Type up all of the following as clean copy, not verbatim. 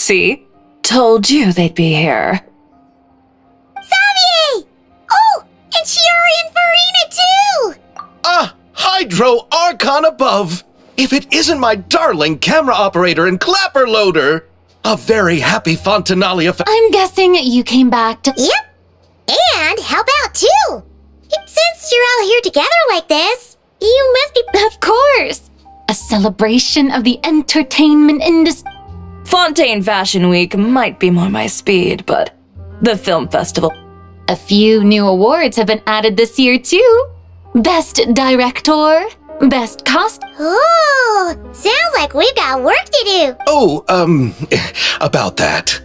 See? Told you they'd be here. Xavier! Oh, and Shiori and Farina too! Hydro Archon above! If it isn't my darling camera operator and clapper loader! A very happy Fontinalia I'm guessing you came back to— Yep. And help out too! Since you're all here together like this, you must be— Of course! A celebration of the entertainment industry. Fontaine Fashion Week might be more my speed, but the film festival. A few new awards have been added this year too. Best Director, Best Costume. Oh, sounds like we've got work to do. Oh, about that.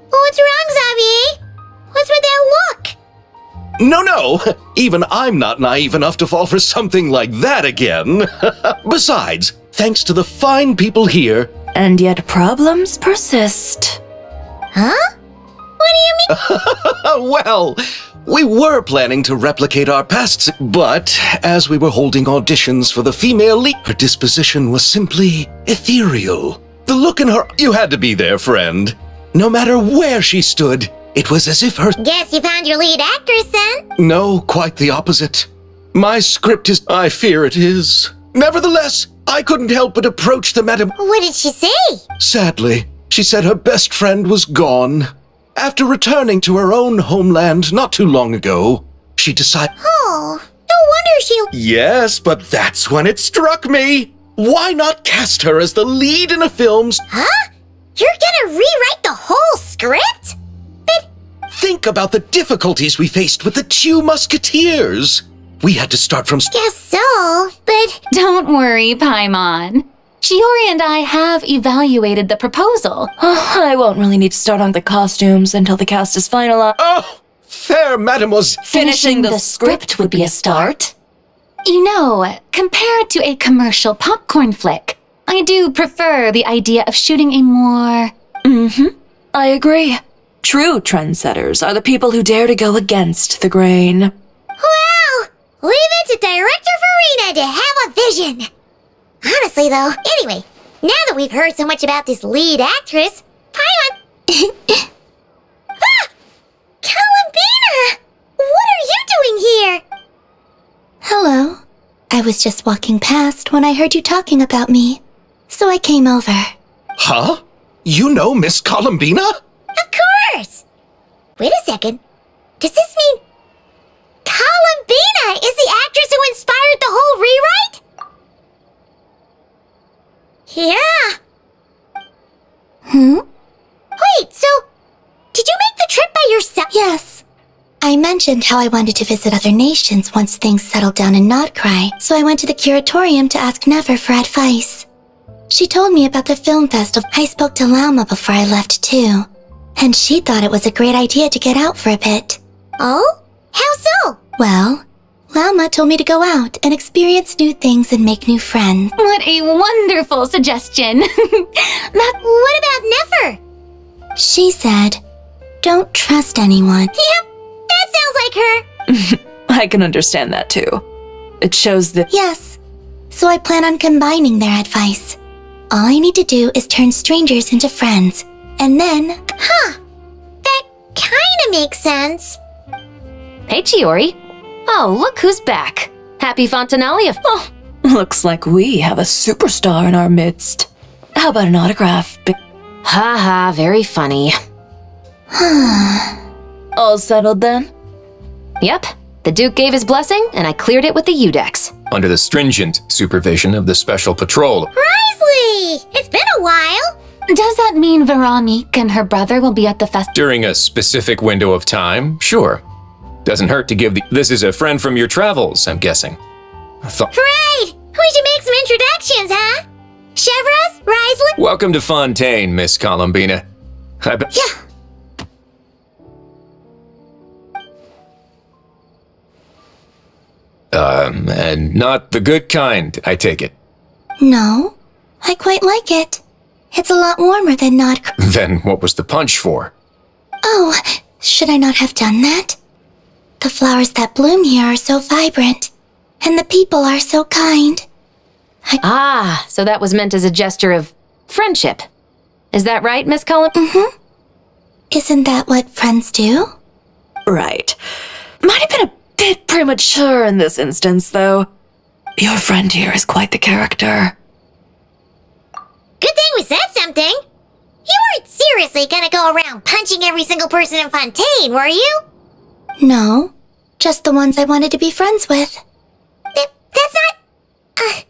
What's wrong, Xavier? What's with that look? No, even I'm not naive enough to fall for something like that again. Besides, thanks to the fine people here. And yet problems persist. Huh? What do you mean? Well, we were planning to replicate our past, but as we were holding auditions for the female lead, her disposition was simply ethereal. The look in her— You had to be there, friend. No matter where she stood, it was as if her— Guess you found your lead actress then? No, quite the opposite. My script is— I fear it is. Nevertheless, I couldn't help but approach the madam— What did she say? Sadly, she said her best friend was gone. After returning to her own homeland not too long ago, she decided— Oh, no wonder she— Yes, but that's when it struck me. Why not cast her as the lead in a film? Huh? You're gonna rewrite the whole script? But— Think about the difficulties we faced with the two musketeers. We had to start from— Guess so, but— Don't worry, Paimon. Shiori and I have evaluated the proposal. I won't really need to start on the costumes until the cast is finalized. Oh, fair mademoiselle. Finishing the script would be a start. You know, compared to a commercial popcorn flick, I do prefer the idea of shooting a more— I agree. True trendsetters are the people who dare to go against the grain. Wow! Leave it to Director Farina to have a vision. Honestly, though, anyway, now that we've heard so much about this lead actress, Paimon— Columbina! What are you doing here? Hello. I was just walking past when I heard you talking about me, so I came over. Huh? You know Miss Columbina? Of course! Wait a second. Does this mean Columbina is the actress who inspired the whole rewrite? Yeah. Wait, so did you make the trip by yourself? Yes. I mentioned how I wanted to visit other nations once things settled down in Nodcry, so I went to the curatorium to ask Never for advice. She told me about the film festival. I spoke to Lauma before I left too, and she thought it was a great idea to get out for a bit. Oh? How so? Well, Lauma told me to go out and experience new things and make new friends. What a wonderful suggestion. What about Nefer? She said, don't trust anyone. Yep, that sounds like her. I can understand that too. It shows that— Yes, so I plan on combining their advice. All I need to do is turn strangers into friends, and then— That kinda makes sense. Hey, Chiori. Oh, look who's back. Happy Fontinalia. Oh, looks like we have a superstar in our midst. How about an autograph? Haha, very funny. All settled then? Yep, the Duke gave his blessing, and I cleared it with the Udex. Under the stringent supervision of the Special Patrol. Risley! It's been a while. Does that mean Veronique and her brother will be at the festival? During a specific window of time, sure. Doesn't hurt to give the— This is a friend from your travels, I'm guessing. Right! We should make some introductions, huh? Chevros, Risley? Welcome to Fontaine, Miss Columbina. Yeah. And not the good kind, I take it. No, I quite like it. It's a lot warmer than Nodcry. Then what was the punch for? Oh, should I not have done that? The flowers that bloom here are so vibrant, and the people are so kind. So that was meant as a gesture of friendship. Is that right, Miss Cullen? Isn't that what friends do? Right. Might have been a bit premature in this instance, though. Your friend here is quite the character. Good thing we said something. You weren't seriously gonna go around punching every single person in Fontaine, were you? No, just the ones I wanted to be friends with. That's not...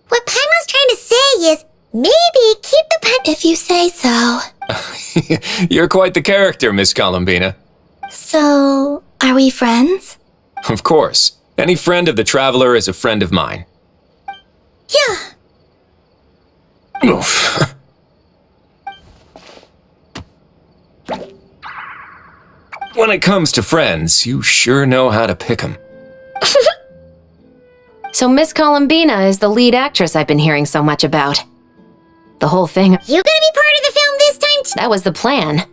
what Paimon's trying to say is, maybe keep the punch... If you say so. You're quite the character, Miss Colombina. So, are we friends? Of course. Any friend of the Traveler is a friend of mine. Yeah. Oof. When it comes to friends, you sure know how to pick 'em. So Miss Colombina is the lead actress I've been hearing so much about. The whole thing, You gonna be part of the film this time too? that was the plan.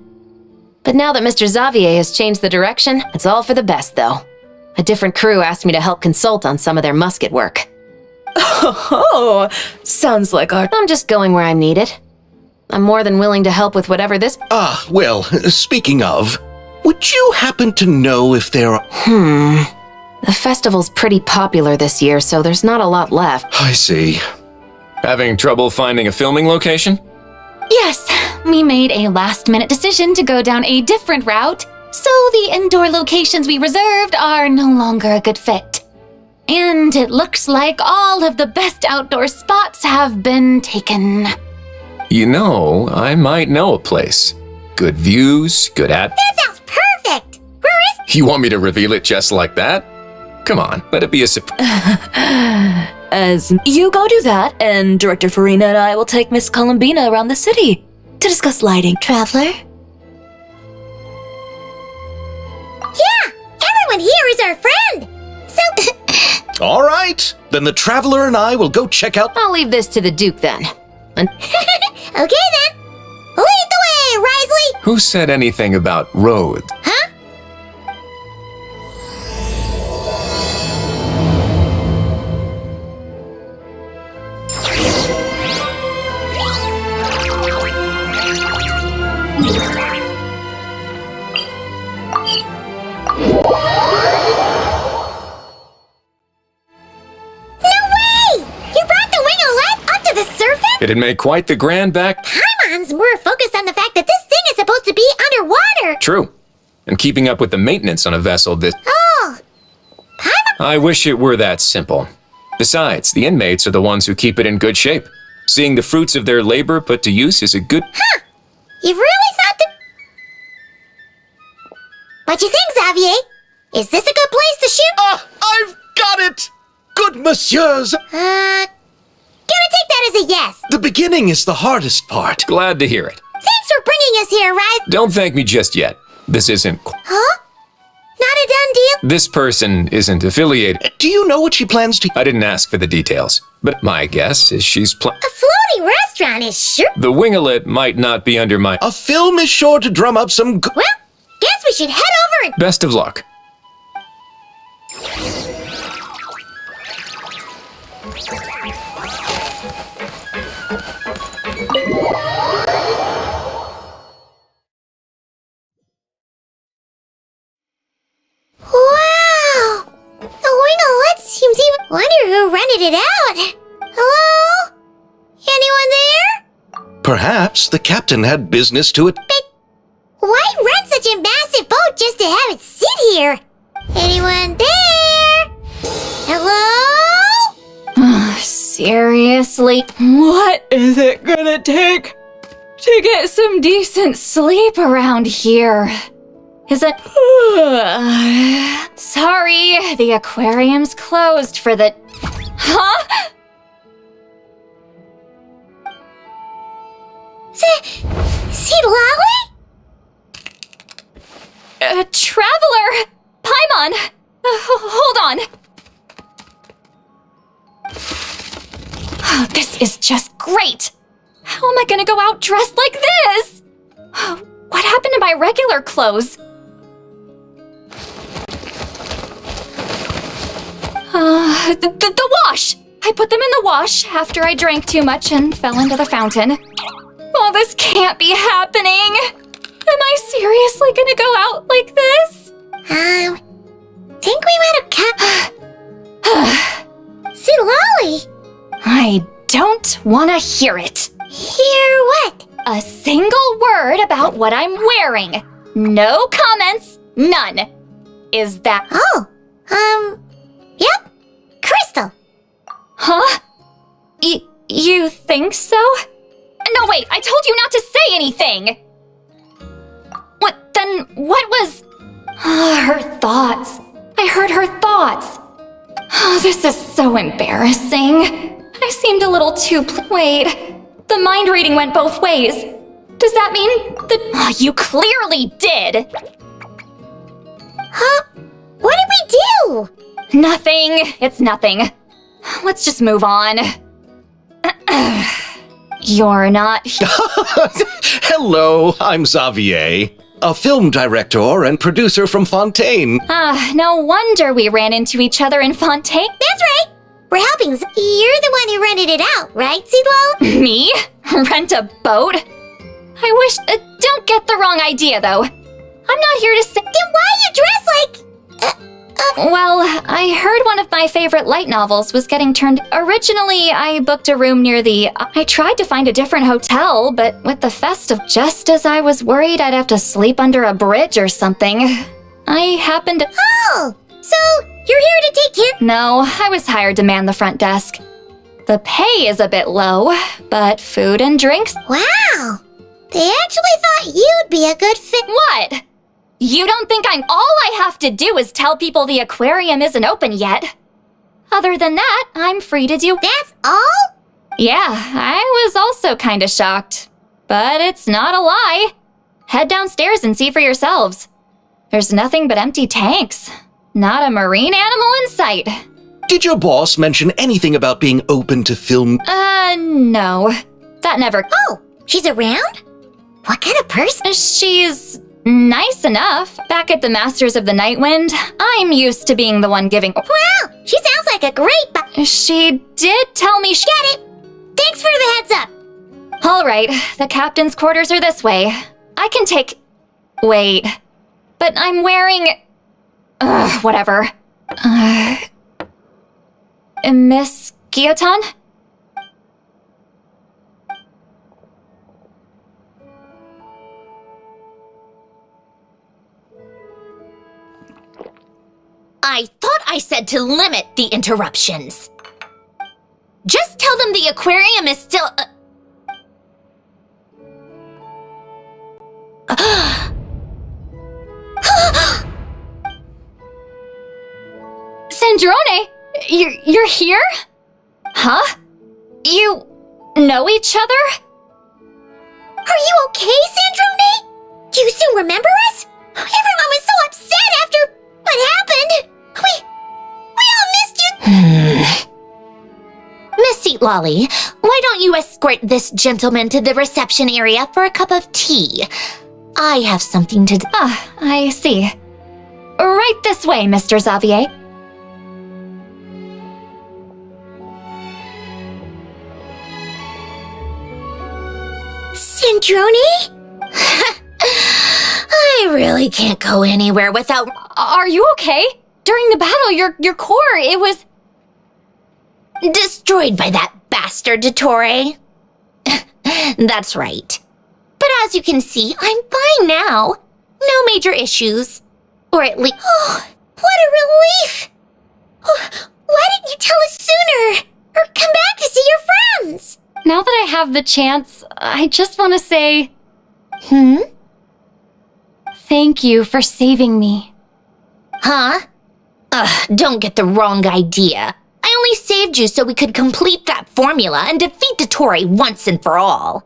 But now that Mr. Xavier has changed the direction, it's all for the best, though. A different crew asked me to help consult on some of their musket work. Oh, sounds like our... I'm just going where I'm needed. I'm more than willing to help with whatever this... Ah, well, speaking of, would you happen to know if there are... The festival's pretty popular this year, so there's not a lot left. I see. Having trouble finding a filming location? Yes, we made a last-minute decision to go down a different route, so the indoor locations we reserved are no longer a good fit. And it looks like all of the best outdoor spots have been taken. You know, I might know a place. Good views, good That sounds perfect! Where is... You want me to reveal it just like that? Come on, let it be a surprise. As you go do that, and Director Farina and I will take Miss Colombina around the city to discuss lighting. Traveler? Yeah! Everyone here is our friend! So... All right, then the Traveler and I will go check out... I'll leave this to the Duke then. And Okay then! Lead the way, Risley! Who said anything about road? Huh? It'd make quite the grand back. Paimon's more focused on the fact that this thing is supposed to be underwater. True. And keeping up with the maintenance on a vessel this... Oh. Paimon... I wish it were that simple. Besides, the inmates are the ones who keep it in good shape. Seeing the fruits of their labor put to use is a good... Huh. You've really thought that... What you think, Xavier? Is this a good place to shoot? Ah, I've got it! Good messieurs! Gonna take that as a yes. The beginning is the hardest part. Glad to hear it. Thanks for bringing us here, right? Don't thank me just yet. This isn't... Huh? Not a done deal? This person isn't affiliated. Do you know what she plans to... I didn't ask for the details, but my guess is she's A floating restaurant is sure... The winglet might not be under my... A film is sure to drum up some... Well, guess we should head over and... Best of luck. Wow! The winglet seems even... Wonder who rented it out. Hello? Anyone there? Perhaps the captain had business to it. But why rent such a massive boat just to have it sit here? Anyone there? Hello? Seriously? What is it gonna take to get some decent sleep around here? Is it... Sorry, the aquarium's closed for the... Huh? See Lolly? Traveler! Paimon! Hold on! Oh, this is just great! How am I gonna go out dressed like this? What happened to my regular clothes? The wash! I put them in the wash after I drank too much and fell into the fountain. Oh, this can't be happening. Am I seriously gonna go out like this? Think we might have See, Lolly! I don't wanna hear it. Hear what? A single word about what I'm wearing. No comments, none. Is that... Oh, yep. Crystal. Huh? You think so? No, wait, I told you not to say anything! What was... her thoughts. I heard her thoughts. Oh, this is so embarrassing. I seemed a little too... Wait, the mind reading went both ways. Does that mean that... Oh, you clearly did! Huh? What did we do? Nothing. It's nothing. Let's just move on. You're not... Hello, I'm Xavier, a film director and producer from Fontaine. No wonder we ran into each other in Fontaine. That's right. We're helping. You're the one who rented it out, right, Seedlo? Me? Rent a boat? I wish... don't get the wrong idea, though. I'm not here to say... Then why you dress like... Well, I heard one of my favorite light novels was getting turned... Originally, I booked a room near the... I tried to find a different hotel, but with the festival... Just as I was worried I'd have to sleep under a bridge or something, I happened to... Oh, so you're here to take care... No, I was hired to man the front desk. The pay is a bit low, but food and drinks... Wow. They actually thought you'd be a good fit. What? You don't think all I have to do is tell people the aquarium isn't open yet? Other than that, I'm free to do... That's all? Yeah, I was also kinda shocked. But it's not a lie. Head downstairs and see for yourselves. There's nothing but empty tanks. Not a marine animal in sight. Did your boss mention anything about being open to film? No. That never... Oh, she's around? What kind of person? She's... nice enough. Back at the Masters of the Nightwind, I'm used to being the one giving... Wow, she sounds like a great... She did tell me... Get it! Thanks for the heads up! All right, the captain's quarters are this way. I can take... Wait. But I'm wearing... whatever. Miss Guillotin? I thought I said to limit the interruptions. Just tell them the aquarium is still... Sandrone, you're here? Huh? You know each other? Are you okay, Sandrone? Do you still remember us? Everyone was so upset after what happened. We all missed you. Miss Lolly, why don't you escort this gentleman to the reception area for a cup of tea? I have something to... I see. Right this way, Mr. Xavier. Sandrone? I really can't go anywhere without... Are you okay? During the battle, your core, it was... destroyed by that bastard Dottore. That's right. But as you can see, I'm fine now. No major issues. Or at least... Oh, what a relief! Oh, why didn't you tell us sooner? Or come back to see your friends? Now that I have the chance, I just want to say... Thank you for saving me. Huh? Don't get the wrong idea. I only saved you so we could complete that formula and defeat Dottore once and for all.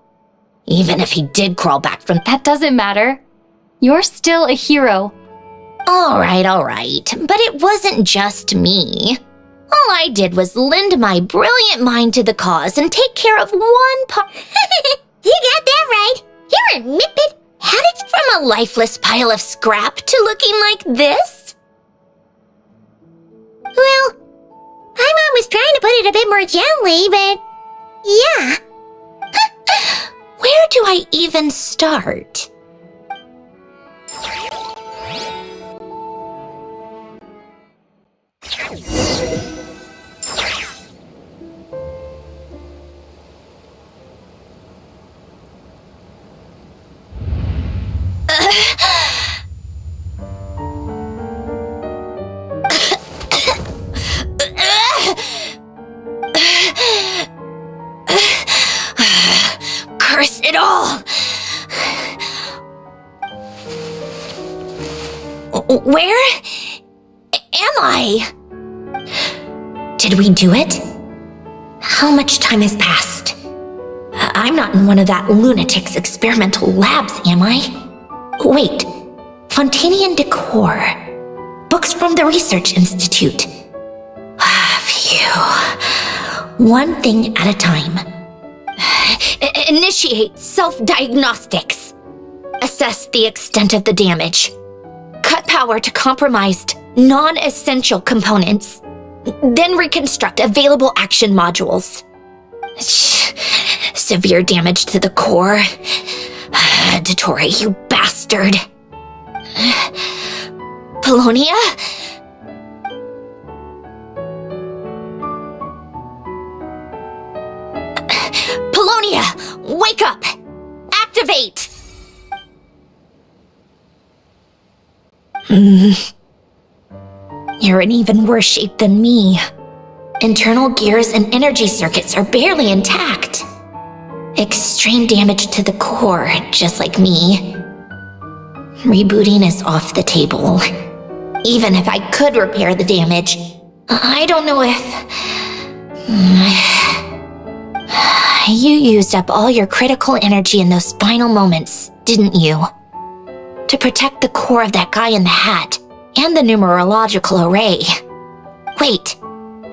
Even if he did crawl back from... That doesn't matter. You're still a hero. All right. But it wasn't just me. All I did was lend my brilliant mind to the cause and take care of one part... You got that right. You're a nitbit. How did you... From a lifeless pile of scrap to looking like this? Well, my mom was trying to put it a bit more gently, but... yeah. Where do I I even start? Curse it all! Where am I? Did we do it? How much time has passed? I'm not in one of that lunatic's experimental labs, am I? Wait, Fontanian decor. Books from the Research Institute. Phew. One thing at a time. Initiate self-diagnostics. Assess the extent of the damage. Cut power to compromised, non-essential components. Then reconstruct available action modules. Severe damage to the core. Dotori, you bastard. Polonia? Polonia, wake up! Activate! You're in even worse shape than me. Internal gears and energy circuits are barely intact. Extreme damage to the core, just like me. Rebooting is off the table. Even if I could repair the damage, I don't know if... You used up all your critical energy in those final moments, didn't you? To protect the core of that guy in the hat, and the numerological array. Wait,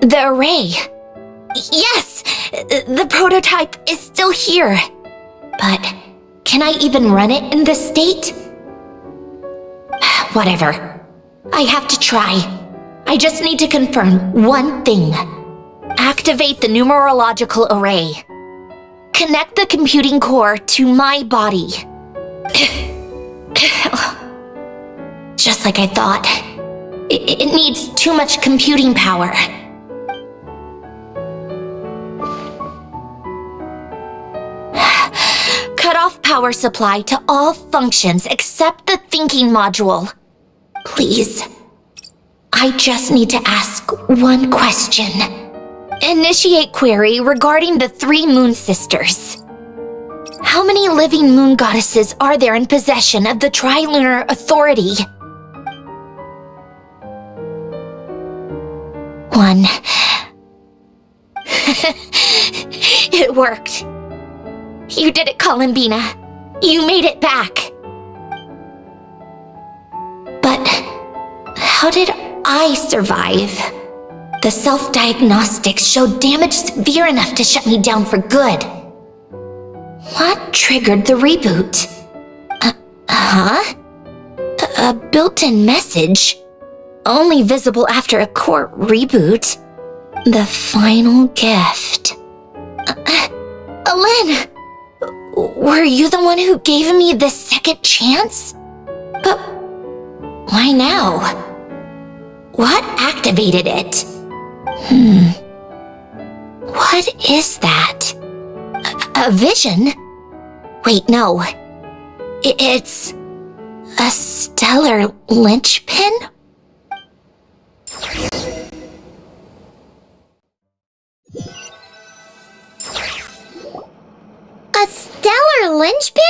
the array. Yes! The prototype is still here. But can I even run it in this state? Whatever. I have to try. I just need to confirm one thing. Activate the numerological array. Connect the computing core to my body. Just like I thought. It needs too much computing power. Cut off power supply to all functions except the thinking module. Please. I just need to ask one question. Initiate query regarding the 3 moon sisters. How many living moon goddesses are there in possession of the Trilunar Authority? 1. It worked. You did it, Colomбина. You made it back. But how did I survive? The self-diagnostics showed damage severe enough to shut me down for good. What triggered the reboot? A built-in message? Only visible after a core reboot? The final gift. Alin! Were you the one who gave me this second chance? But why now? What activated it? What is that? A vision? Wait, no. It's a stellar linchpin? A stellar linchpin?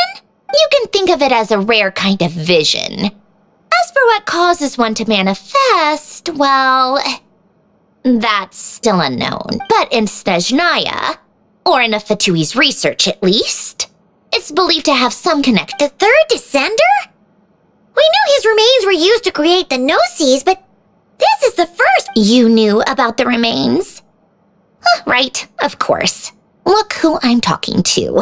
You can think of it as a rare kind of vision. As for what causes one to manifest, well, that's still unknown. But in Snezhnaya, or in a Fatui's research at least, it's believed to have some connection. The 3rd Descender? We knew his remains were used to create the Gnosis, but this is the first. You knew about the remains? Right, of course. Look who I'm talking to.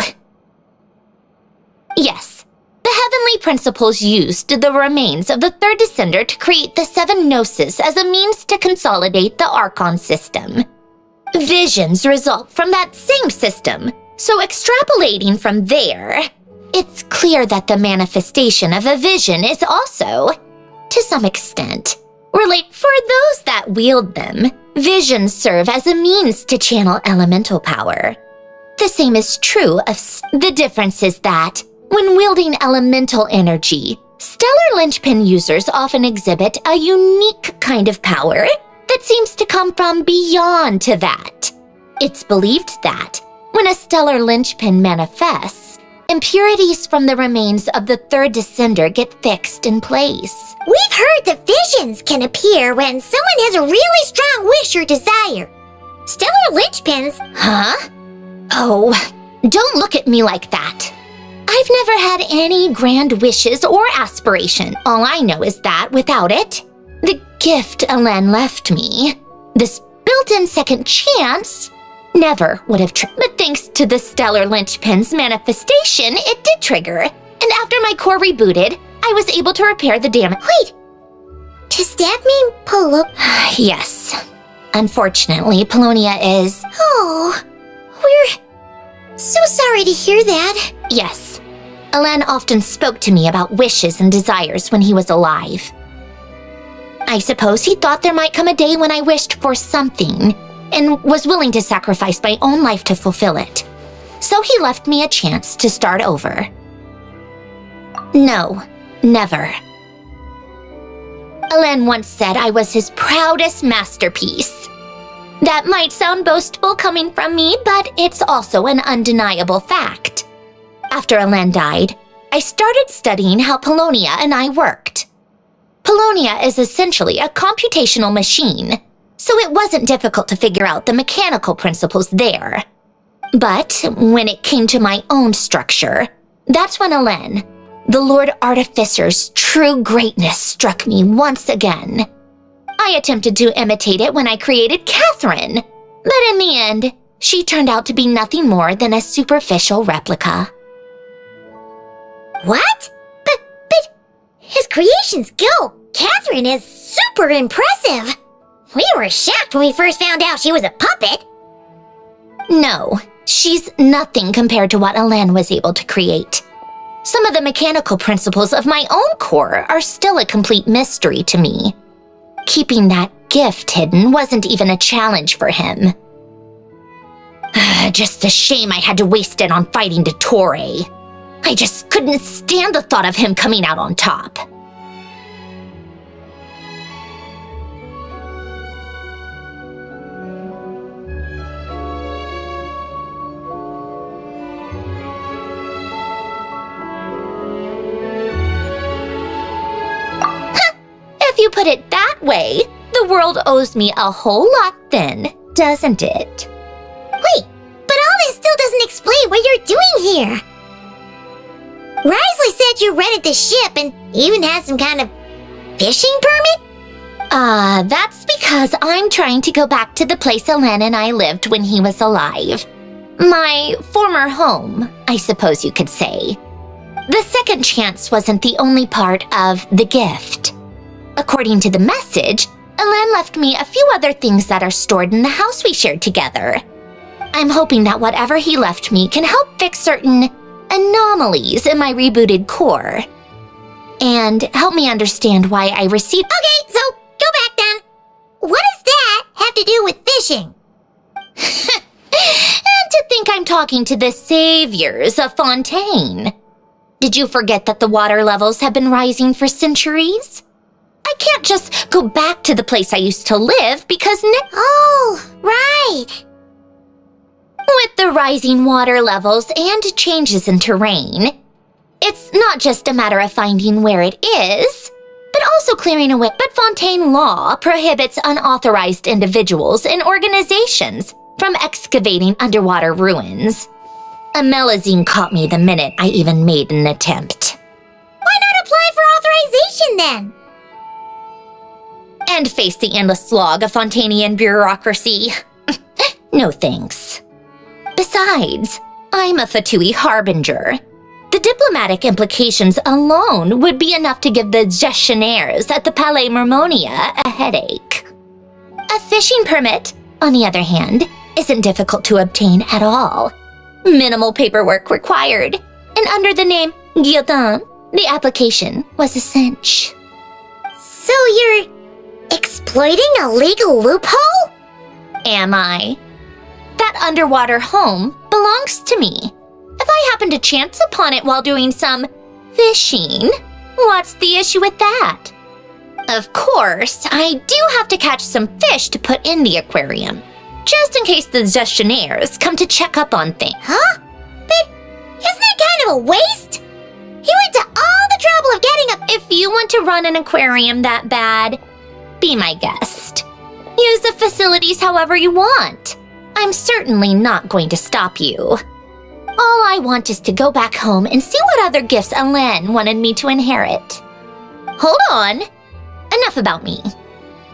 Yes, the heavenly principles used the remains of the 3rd Descender to create the 7 Gnosis as a means to consolidate the Archon system. Visions result from that same system, so extrapolating from there, It's clear that the manifestation of a vision is also, to some extent, for those that wield them, visions serve as a means to channel elemental power. The same is true of the difference is that, when wielding elemental energy, stellar linchpin users often exhibit a unique kind of power that seems to come from beyond to that. It's believed that, when a stellar linchpin manifests, impurities from the remains of the third descender get fixed in place. We've heard that visions can appear when someone has a really strong wish or desire. Stellar linchpins. Huh? Oh, don't look at me like that. I've never had any grand wishes or aspiration. All I know is that without it, the gift Elen left me, this built-in second chance, never would have triggered. But thanks to the stellar linchpin's manifestation, it did trigger. And after my core rebooted, I was able to repair the damage. Wait, does that mean Yes. Unfortunately, Polonia is... Oh, we're so sorry to hear that. Yes. Elen often spoke to me about wishes and desires when he was alive. I suppose he thought there might come a day when I wished for something and was willing to sacrifice my own life to fulfill it. So he left me a chance to start over. No, never. Elen once said I was his proudest masterpiece. That might sound boastful coming from me, but it's also an undeniable fact. After Elen died, I started studying how Polonia and I worked. Polonia is essentially a computational machine, so it wasn't difficult to figure out the mechanical principles there. But when it came to my own structure, that's when Elen, the Lord Artificer's true greatness, struck me once again. I attempted to imitate it when I created Catherine, but in the end, she turned out to be nothing more than a superficial replica. What? But his creations go. Catherine is super impressive. We were shocked when we first found out she was a puppet. No, she's nothing compared to what Elen was able to create. Some of the mechanical principles of my own core are still a complete mystery to me. Keeping that gift hidden wasn't even a challenge for him. Just a shame I had to waste it on fighting Dottore. I just couldn't stand the thought of him coming out on top. If you put it that way, the world owes me a whole lot then, doesn't it? Wait, but all this still doesn't explain what you're doing here. Risley said you rented the ship and even had some kind of fishing permit? That's because I'm trying to go back to the place Elen and I lived when he was alive. My former home, I suppose you could say. The second chance wasn't the only part of the gift. According to the message, Elen left me a few other things that are stored in the house we shared together. I'm hoping that whatever he left me can help fix certain anomalies in my rebooted core. And help me understand why I received— Okay, so go back then. What does that have to do with fishing? And to think I'm talking to the saviors of Fontaine. Did you forget that the water levels have been rising for centuries? I can't just go back to the place I used to live because Oh, right. with the rising water levels and changes in terrain, it's not just a matter of finding where it is, but also clearing away. But Fontaine law prohibits unauthorized individuals and organizations from excavating underwater ruins. Amelazine caught me the minute I even made an attempt. Why not apply for authorization then? And face the endless slog of Fontainian bureaucracy. No thanks. Besides, I'm a Fatui harbinger. The diplomatic implications alone would be enough to give the gestionnaires at the Palais Mermonia a headache. A fishing permit, on the other hand, isn't difficult to obtain at all. Minimal paperwork required, and and under the name Gyotan, the application was a cinch. So you're exploiting a legal loophole? Am I? That underwater home belongs to me. If I happen to chance upon it while doing some fishing, what's the issue with that? Of course, I do have to catch some fish to put in the aquarium, just in case the gestionnaires come to check up on things. Huh? But isn't that kind of a waste? You went to all the trouble of getting a... If you want to run an aquarium that bad, be my guest. Use the facilities however you want. I'm certainly not going to stop you. All I want is to go back home and see what other gifts Alen wanted me to inherit. Hold on. Enough about me.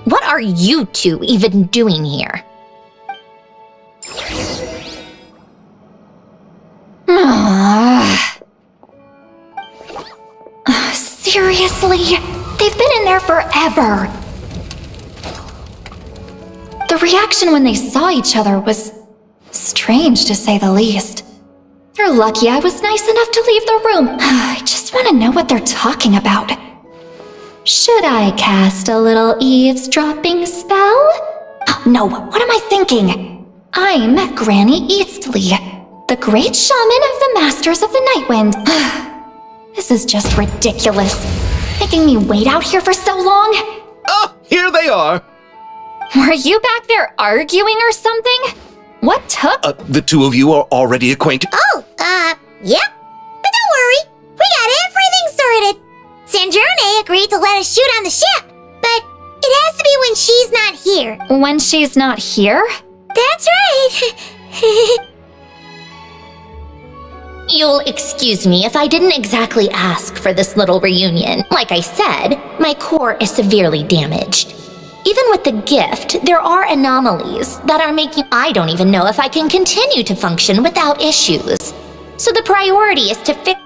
What are you two even doing here? Seriously? They've been in there forever. The reaction when they saw each other was strange, to say the least. They're lucky I was nice enough to leave the room. I just want to know what they're talking about. Should I cast a little eavesdropping spell? No, what am I thinking? I'm Granny Eastly, the great shaman of the Masters of the Nightwind. This is just ridiculous. Making me wait out here for so long? Oh, here they are. Were you back there arguing or something? What took? The two of you are already acquainted. Oh, yep. But don't worry. We got everything sorted. Sandrone agreed to let us shoot on the ship, but it has to be when she's not here. When she's not here? That's right. You'll excuse me if I didn't exactly ask for this little reunion. Like I said, my core is severely damaged. Even with the gift, there are anomalies that are making I don't even know if I can continue to function without issues. So the priority is to fix...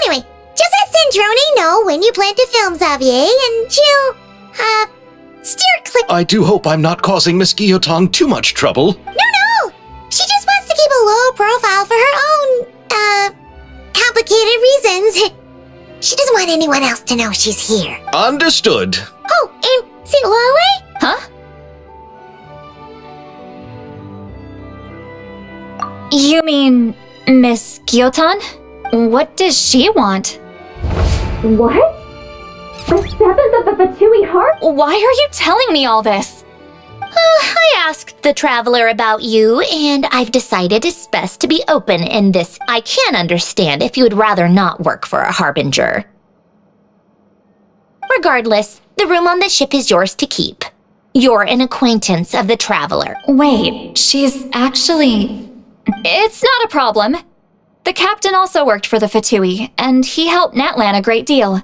Anyway, just let Sandrone know when you plan to film Xavier, and she'll, steer clear. I do hope I'm not causing Miss Guillotin too much trouble. No! She just wants to keep a low profile for her own, complicated reasons. She doesn't want anyone else to know she's here. Understood. Oh, and see Lale? Huh? You mean Miss Gyotan? What does she want? What? The seventh of the Fatui heart? Why are you telling me all this? I asked the traveler about you, and I've decided it's best to be open in this. I can understand if you would rather not work for a harbinger. Regardless, the room on the ship is yours to keep. You're an acquaintance of the traveler. Wait, she's actually... It's not a problem. The captain also worked for the Fatui, and he helped Natlan a great deal.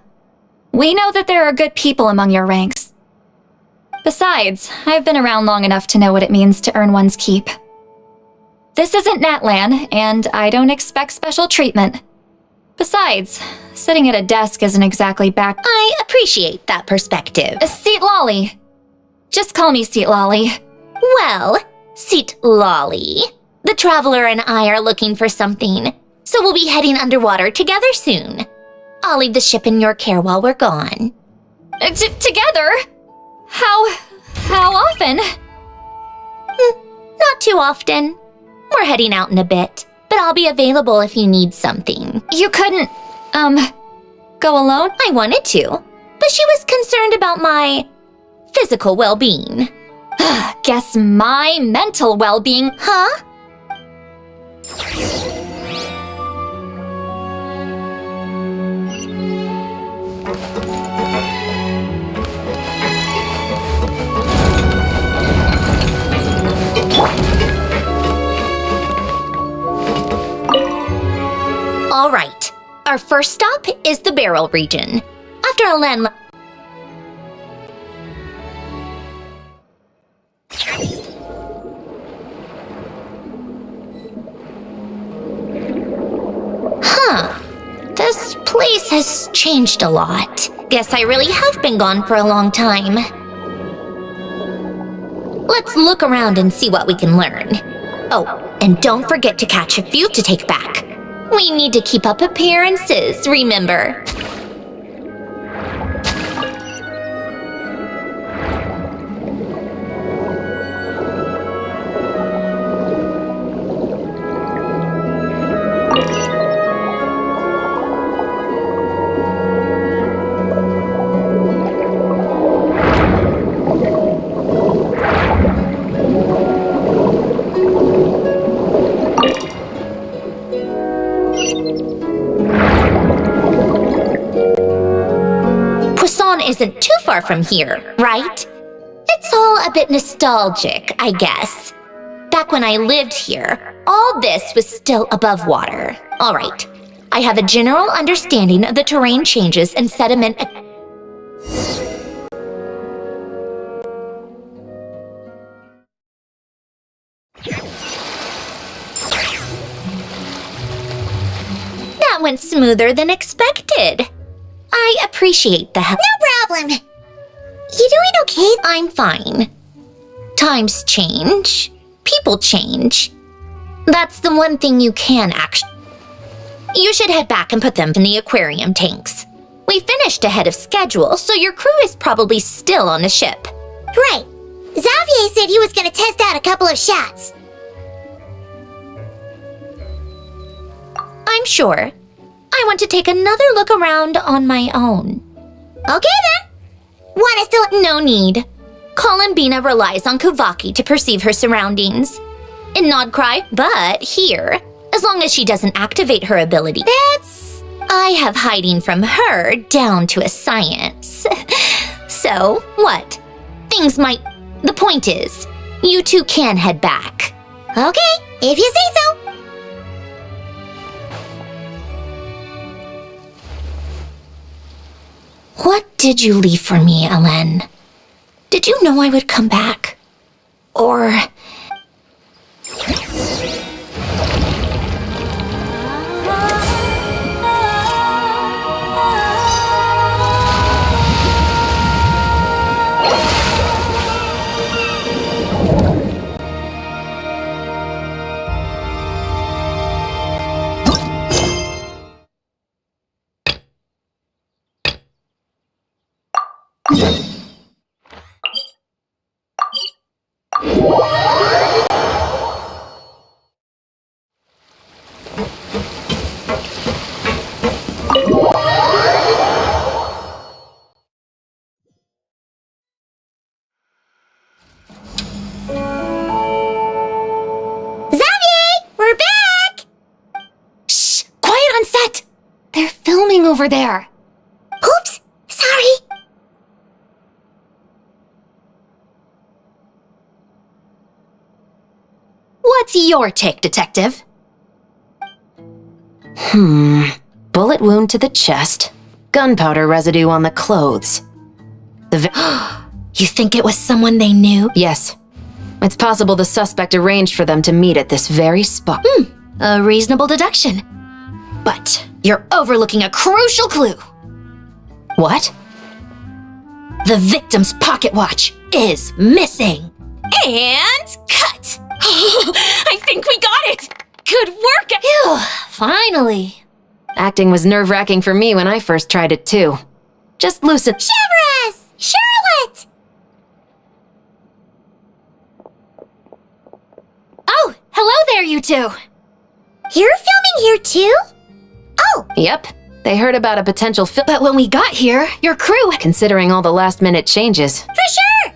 We know that there are good people among your ranks. Besides, I've been around long enough to know what it means to earn one's keep. This isn't Natlan, and I don't expect special treatment. Besides, sitting at a desk isn't exactly back... I appreciate that perspective. Seat Lolly. Just call me Seat Lolly. Well, Seat Lolly, the traveler and I are looking for something, so we'll be heading underwater together soon. I'll leave the ship in your care while we're gone. Together? How often? Not too often. We're heading out in a bit, but I'll be available if you need something. You couldn't, go alone? I wanted to, but she was concerned about my physical well-being. Guess my mental well-being... Huh? All right, our first stop is the barrel region. After Alen... This place has changed a lot. Guess I really have been gone for a long time. Let's look around and see what we can learn. Oh, and don't forget to catch a few to take back. We need to keep up appearances, remember? Isn't too far from here, right? It's all a bit nostalgic, I guess. Back when I lived here, all this was still above water. All right, I have a general understanding of the terrain changes and sediment. That went smoother than expected. I appreciate the help. No problem. You doing okay? I'm fine. Times change. People change. That's the one thing you can actually. You should head back and put them in the aquarium tanks. We finished ahead of schedule, so your crew is probably still on the ship. Right. Xavier said he was going to test out a couple of shots. I'm sure. I want to take another look around on my own. Okay then. Want us to... No need. Colomбина relies on Kuvaki to perceive her surroundings. In Nodcry, but here, as long as she doesn't activate her ability. I have hiding from her down to a science. So, what? Things might... The point is, you two can head back. Okay, if you say so. What did you leave for me, Ellen? Did you know I would come back? Or... over there. Oops, sorry. What's your take, Detective? Bullet wound to the chest. Gunpowder residue on the clothes. You think it was someone they knew? Yes. It's possible the suspect arranged for them to meet at this very spot. A reasonable deduction. But you're overlooking a crucial clue. What? The victim's pocket watch is missing. And cut! I think we got it! Good work! Phew, finally. Acting was nerve-wracking for me when I first tried it too. Just loosen— Cheverus! Charlotte! Oh, hello there, you two! You're filming here too? Oh! Yep. They heard about a potential film— But when we got here, your crew— Considering all the last-minute changes. For sure!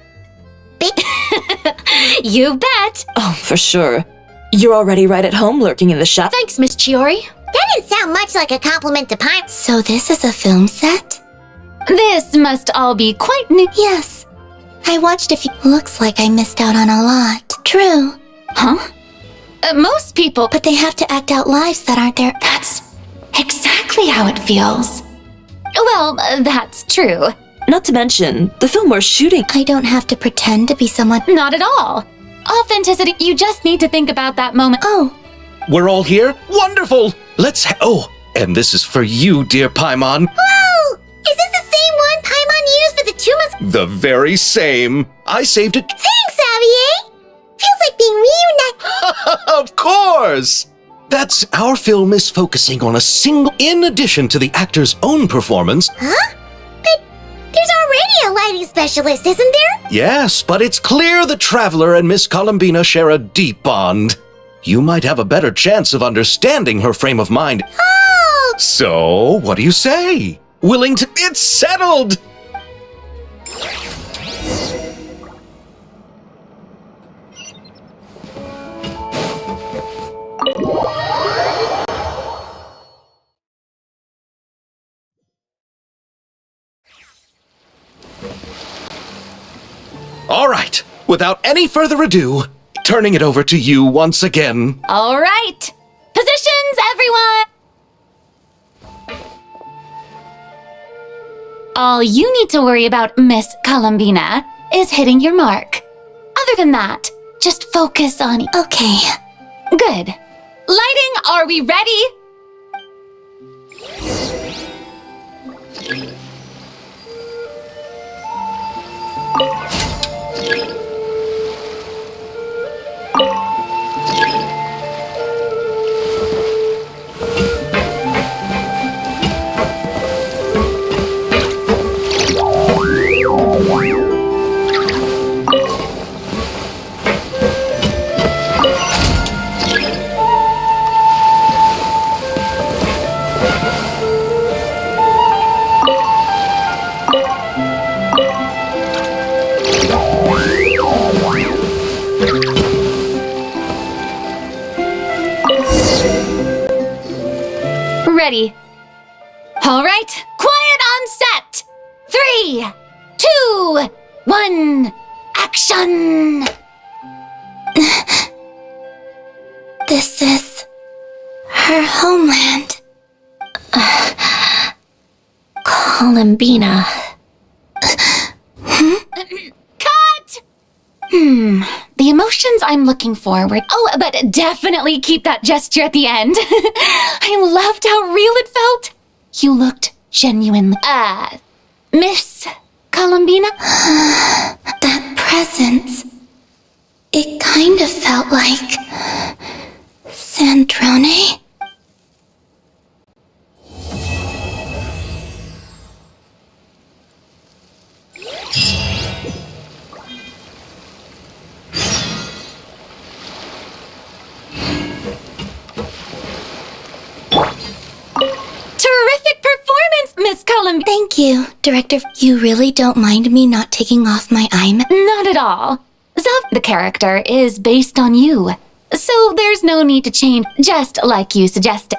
You bet! Oh, for sure. You're already right at home lurking in the shop. Thanks, Miss Chiori. That didn't sound much like a compliment to Pine. So this is a film set? This must all be quite new. Yes. I watched a few. Looks like I missed out on a lot. True. Huh? Most people— But they have to act out lives that aren't their. That's exactly how it feels. Well, that's true. Not to mention, the film we're shooting— I don't have to pretend to be someone. Not at all. Authenticity, you just need to think about that moment. Oh, We're all here? Wonderful! Oh, and this is for you, dear Paimon. Whoa! Is this the same one Paimon used for the Tumas? The very same. I saved it. Thanks, Xavier! Feels like being reunited. Of course! That's our film is focusing on a single, in addition to the actor's own performance. Huh? But there's already a lighting specialist, isn't there? Yes, but it's clear the Traveler and Miss Colombina share a deep bond. You might have a better chance of understanding her frame of mind. Oh! So, what do you say? Willing to... It's settled! All right, without any further ado, turning it over to you once again. All right. Positions, everyone! All you need to worry about, Miss Colombina, is hitting your mark. Other than that, just focus on... Okay. Good. Lighting, are we ready? Ready. All right, quiet on set. 3, 2, 1, action! This is her homeland. Colombina. Cut! The emotions I'm looking for were... Oh, but definitely keep that gesture at the end. I loved how real it felt. You looked genuine. Miss Colombina? That presence. It kind of felt like... Sandrone? Terrific performance, Miss Colombina. Thank you, Director. You really don't mind me not taking off my eye mask? Not at all. Zav, the character, is based on you. So there's no need to change, just like you suggested.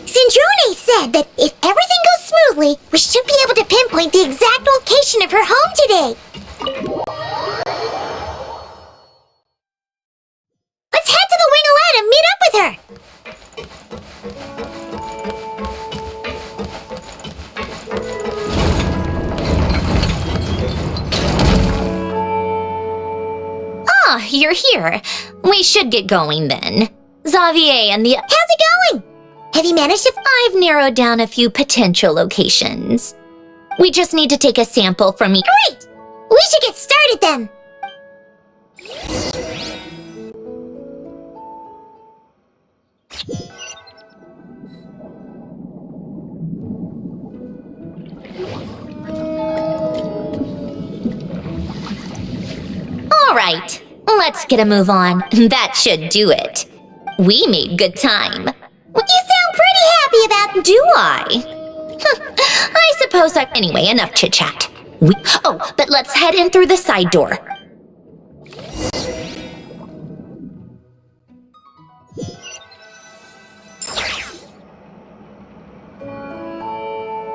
Sandrone said that if everything goes smoothly, we should be able to pinpoint the exact location of her home today. Let's head to the Wing-O-Lette and meet up with her. Ah, you're here. We should get going then. Xavier and the... How's it going? Have you managed to... I've narrowed down a few potential locations. We just need to take a sample from each... Great! We should get started then. All right, let's get a move on. That should do it. We made good time. You sound pretty happy about... Do I? I suppose I... Anyway, enough chit-chat. But let's head in through the side door.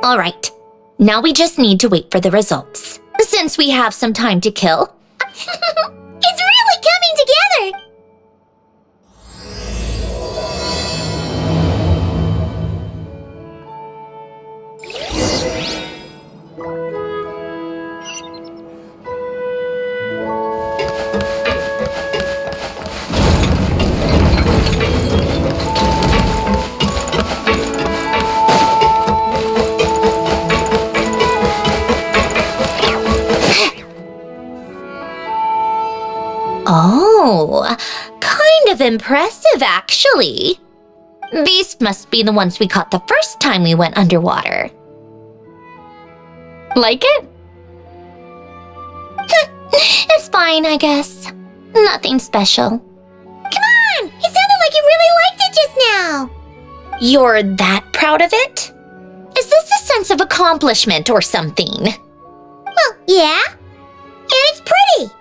All right, now we just need to wait for the results. Since we have some time to kill... It's really coming together! Oh, kind of impressive, actually. These must be the ones we caught the first time we went underwater. Like it? It's fine, I guess. Nothing special. Come on! It sounded like you really liked it just now! You're that proud of it? Is this a sense of accomplishment or something? Well, yeah. And it's pretty!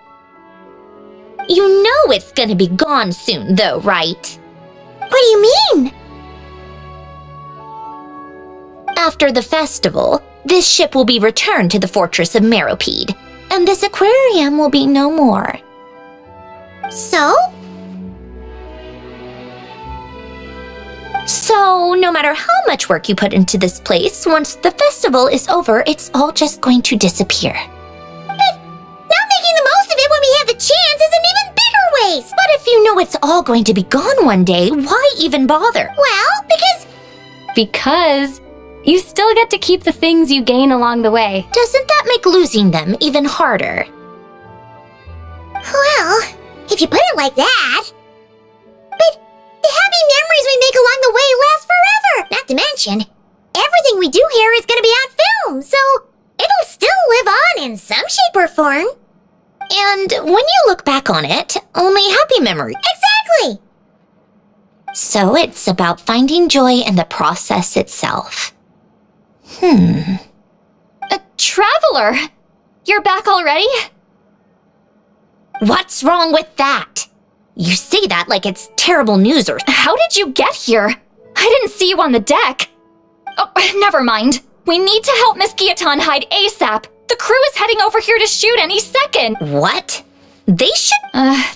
You know it's gonna be gone soon, though, right? What do you mean? After the festival, this ship will be returned to the fortress of Meropide, and this aquarium will be no more. So? So, no matter how much work you put into this place, once the festival is over, it's all just going to disappear. But not making the most of it when we have the chance is an even bigger waste! But if you know it's all going to be gone one day, why even bother? Well, Because you still get to keep the things you gain along the way. Doesn't that make losing them even harder? well, if you put it like that. But the happy memories we make along the way last forever! Not to mention, everything we do here is gonna be on film, so it'll still live on in some shape or form. And when you look back on it, only happy memories. Exactly! So it's about finding joy in the process itself. Traveler! You're back already? What's wrong with that? You say that like it's terrible news or... How did you get here? I didn't see you on the deck. Oh, never mind. We need to help Miss Guillotin hide ASAP. The crew is heading over here to shoot any second. What? They should...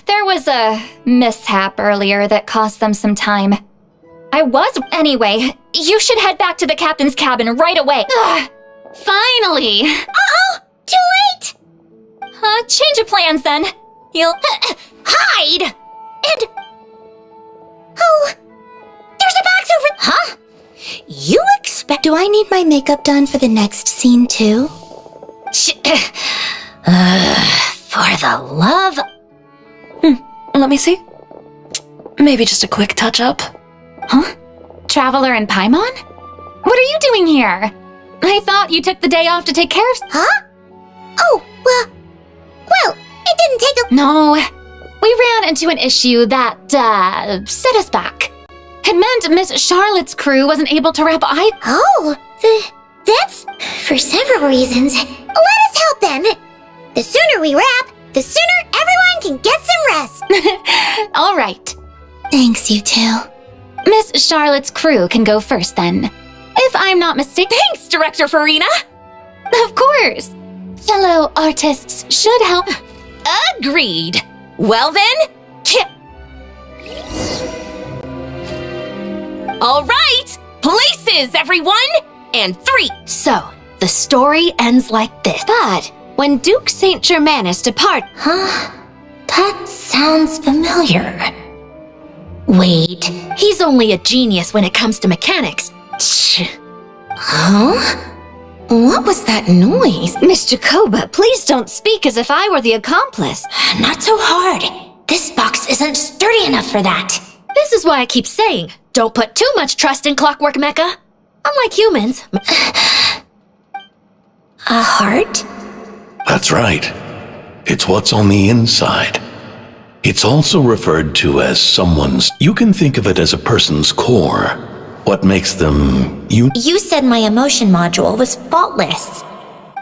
There was a mishap earlier that cost them some time. Anyway, you should head back to the captain's cabin right away. Finally! Uh-oh! Too late! Change of plans then. You'll... Hide! And... Oh! There's a box over... Huh? You expect... Do I need my makeup done for the next scene too? For the love... Let me see. Maybe just a quick touch-up. Huh? Traveler and Paimon? What are you doing here? I thought you took the day off to take care of... Huh? Oh, well, it didn't take a... No, we ran into an issue that, set us back. It meant Miss Charlotte's crew wasn't able to wrap Oh, that's for several reasons. Let us help then. The sooner we wrap, the sooner everyone can get some rest. All right. Thanks, you two. Miss Charlotte's crew can go first then. If I'm not mistaken... Thanks, Director Farina! Of course. Fellow artists should help. Agreed. Well then... All right! Places, everyone! And 3. So, the story ends like this. But, when Duke Saint Germanus departed... Huh? That sounds familiar. Wait, He's only a genius when it comes to mechanics. huh? What was that noise? Miss Jacoba, please don't speak as if I were the accomplice. Not so hard. This box isn't sturdy enough for that. This is why I keep saying, don't put too much trust in Clockwork Mecha. Unlike humans. A heart? That's right. It's what's on the inside. It's also referred to as someone's... You can think of it as a person's core. What makes them... You said my emotion module was faultless.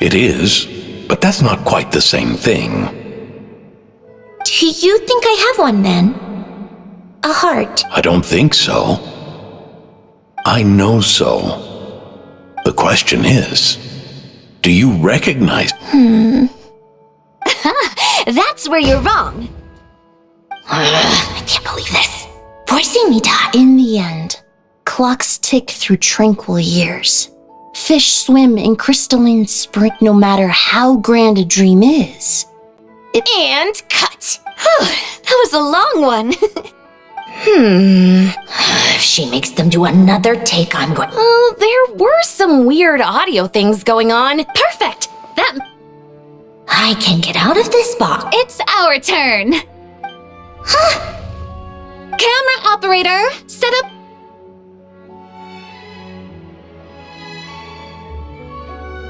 It is, but that's not quite the same thing. Do you think I have one then? A heart? I don't think so. I know so. The question is, do you recognize... That's where you're wrong. I can't believe this. Forcing me to... In the end, clocks tick through tranquil years. Fish swim in crystalline spring, no matter how grand a dream is. And cut. That was a long one. If she makes them do another take, I'm going... There were some weird audio things going on. Perfect! I can get out of this box. It's our turn. Camera operator, set up.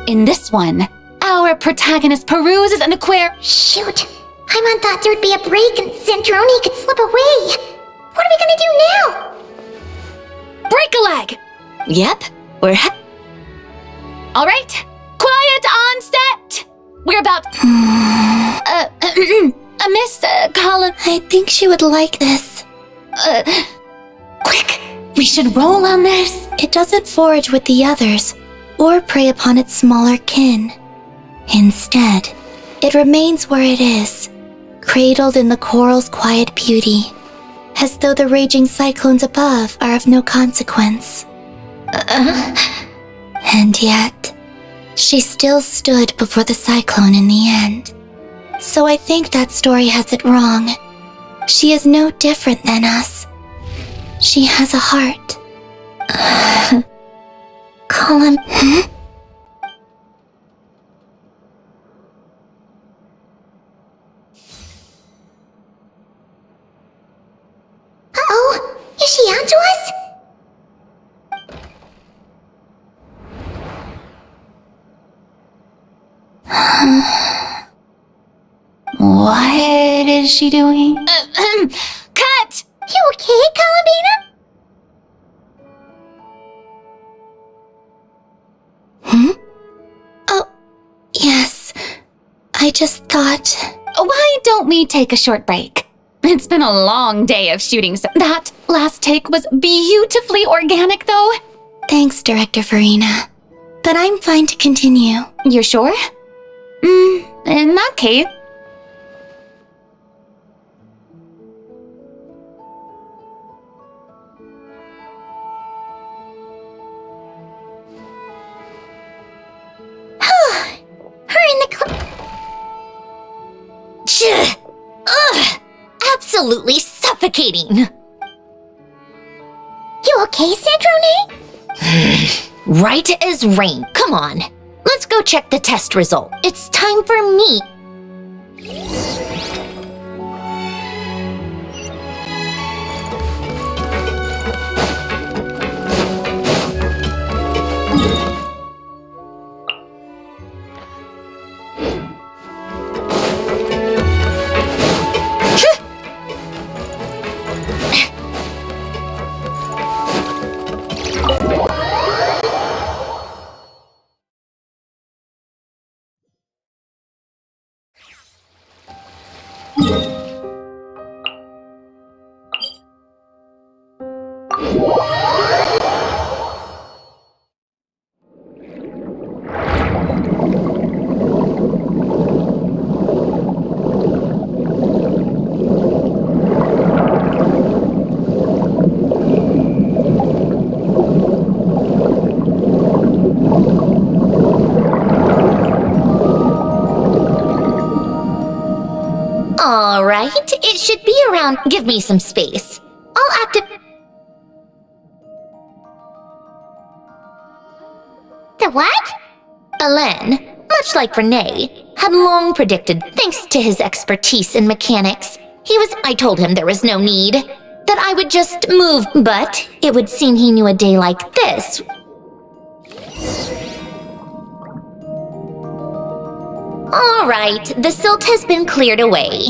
In this one, our protagonist peruses an aquarium. Shoot. Paimon thought there'd be a break and Sandrone could slip away. What are we gonna do now? Break a leg. Yep, we're All right, quiet on set. We're about. Miss Colin. I think she would like this. Quick, we should roll on this. It doesn't forage with the others, or prey upon its smaller kin. Instead, it remains where it is, cradled in the coral's quiet beauty, as though the raging cyclones above are of no consequence. And yet, she still stood before the cyclone in the end. So I think that story has it wrong. She is no different than us. She has a heart. Colin. Uh-oh. Is she onto us? What is she doing? Cut! You okay, Colombina? Oh, yes. I just thought... Why don't we take a short break? It's been a long day of shooting, so that last take was beautifully organic, though. Thanks, Director Farina. But I'm fine to continue. You're sure? In that case... Ugh! Absolutely suffocating! You okay, Sandrone? Right as rain. Come on. Let's go check the test result. It's time for me. All right, it should be around. Give me some space. I'll activate. The what? Alain, much like Renee, had long predicted, thanks to his expertise in mechanics, I told him there was no need, that I would just move, but it would seem he knew a day like this. All right, the silt has been cleared away.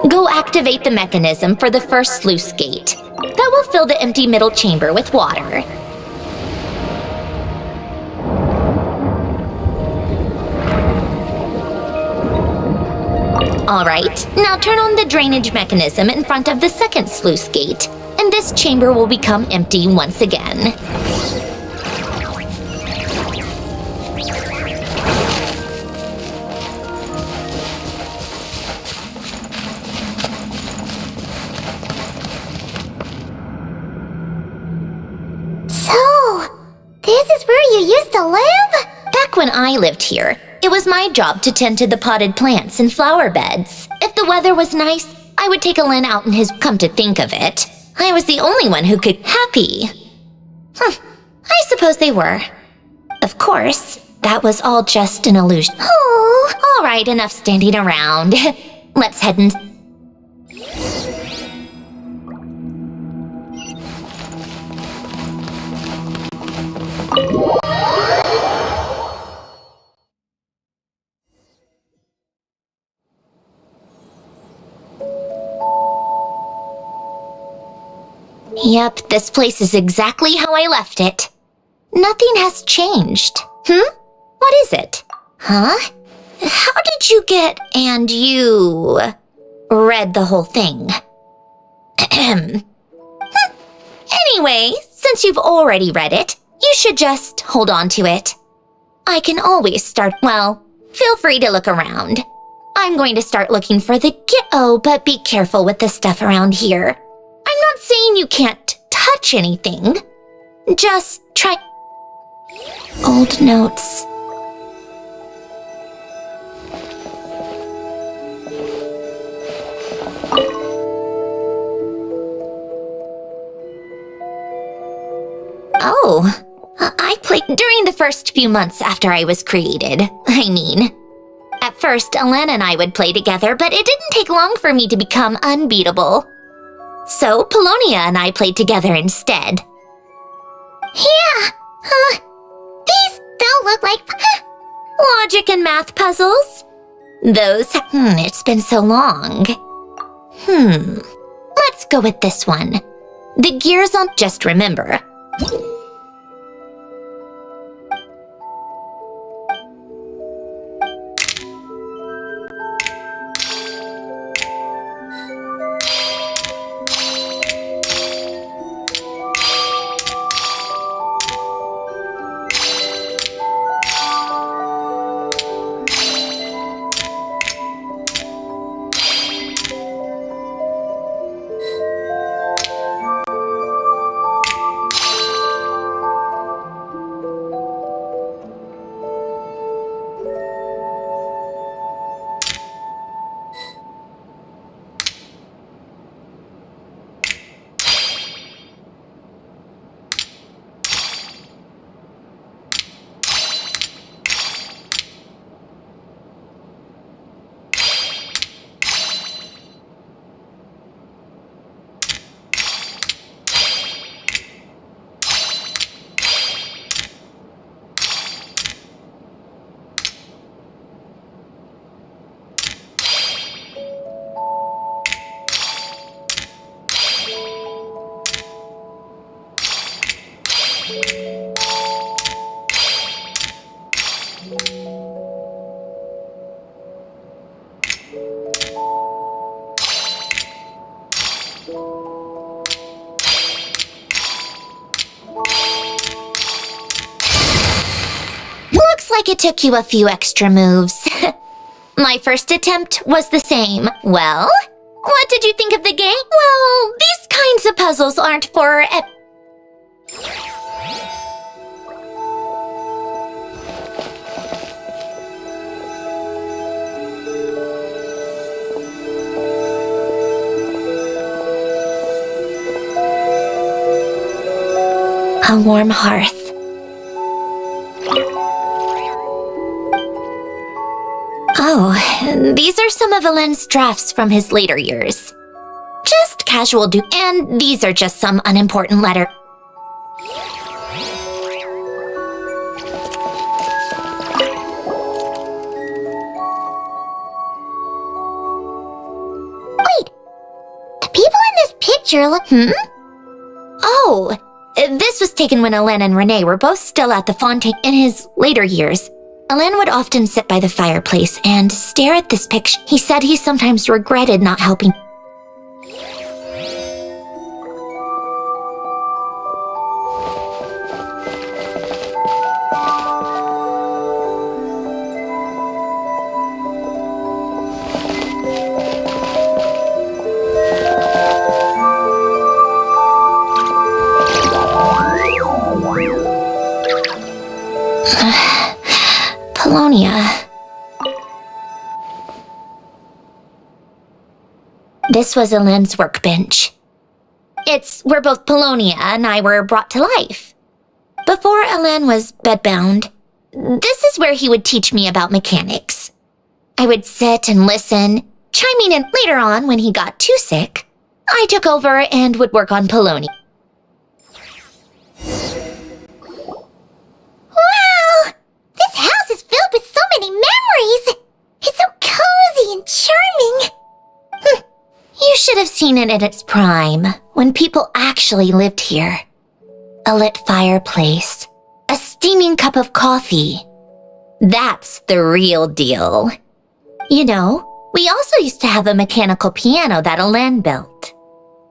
Go activate the mechanism for the first sluice gate. That will fill the empty middle chamber with water. All right, now turn on the drainage mechanism in front of the second sluice gate, and this chamber will become empty once again. This is where you used to live? Back when I lived here, it was my job to tend to the potted plants and flower beds. If the weather was nice, I would take Alain out in his. Come to think of it, I was the only one who could happy. I suppose they were. Of course, that was all just an illusion. Oh, all right, enough standing around. Let's head in. Yep, this place is exactly how I left it. Nothing has changed. What is it? Huh? How did you get... and you... read the whole thing? Anyway, since you've already read it, you should just hold on to it. I can always start... well, feel free to look around. I'm going to start looking for the oh, but be careful with the stuff around here. I'm not saying you can't touch anything. Just try... Old notes. Oh, I played during the first few months after I was created. At first, Elena and I would play together, but it didn't take long for me to become unbeatable. So, Polonia and I played together instead. Yeah, these don't look like... Logic and math puzzles? Those... it's been so long. Let's go with this one. The gears on... just remember. Looks like it took you a few extra moves. My first attempt was the same. Well, what did you think of the game? Well, these kinds of puzzles aren't for... A warm hearth. Oh, these are some of Alain's drafts from his later years. Just casual and these are just some unimportant letter. Wait, the people in this picture look... Oh, this was taken when Alain and Renee were both still at the fontaine. In his later years, Alain would often sit by the fireplace and stare at this picture. He said he sometimes regretted not helping. Polonia. This was Alain's workbench. It's where both Polonia and I were brought to life. Before Alain was bedbound, This is where he would teach me about mechanics. I would sit and listen, chiming in later on when he got too sick. I took over and would work on Poloni. Wow! This house is filled with so many memories! It's so cozy and charming! You should have seen it in its prime, when people actually lived here. A lit fireplace, a steaming cup of coffee. That's the real deal. You know, we also used to have a mechanical piano that Alen built.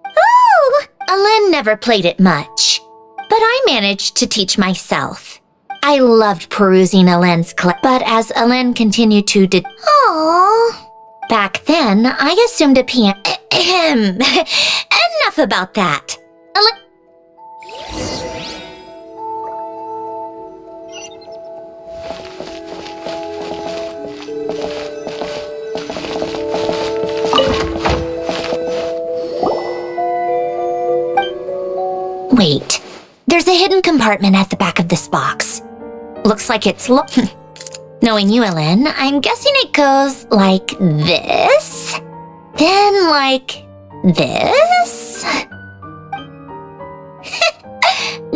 Oh! Alen never played it much, but I managed to teach myself. I loved perusing Alen's but as Alen continued to Aww. back then, I assumed a piano. Enough about that. Wait, there's a hidden compartment at the back of this box. Looks like it's Knowing you, Ellen, I'm guessing it goes like this, then like this.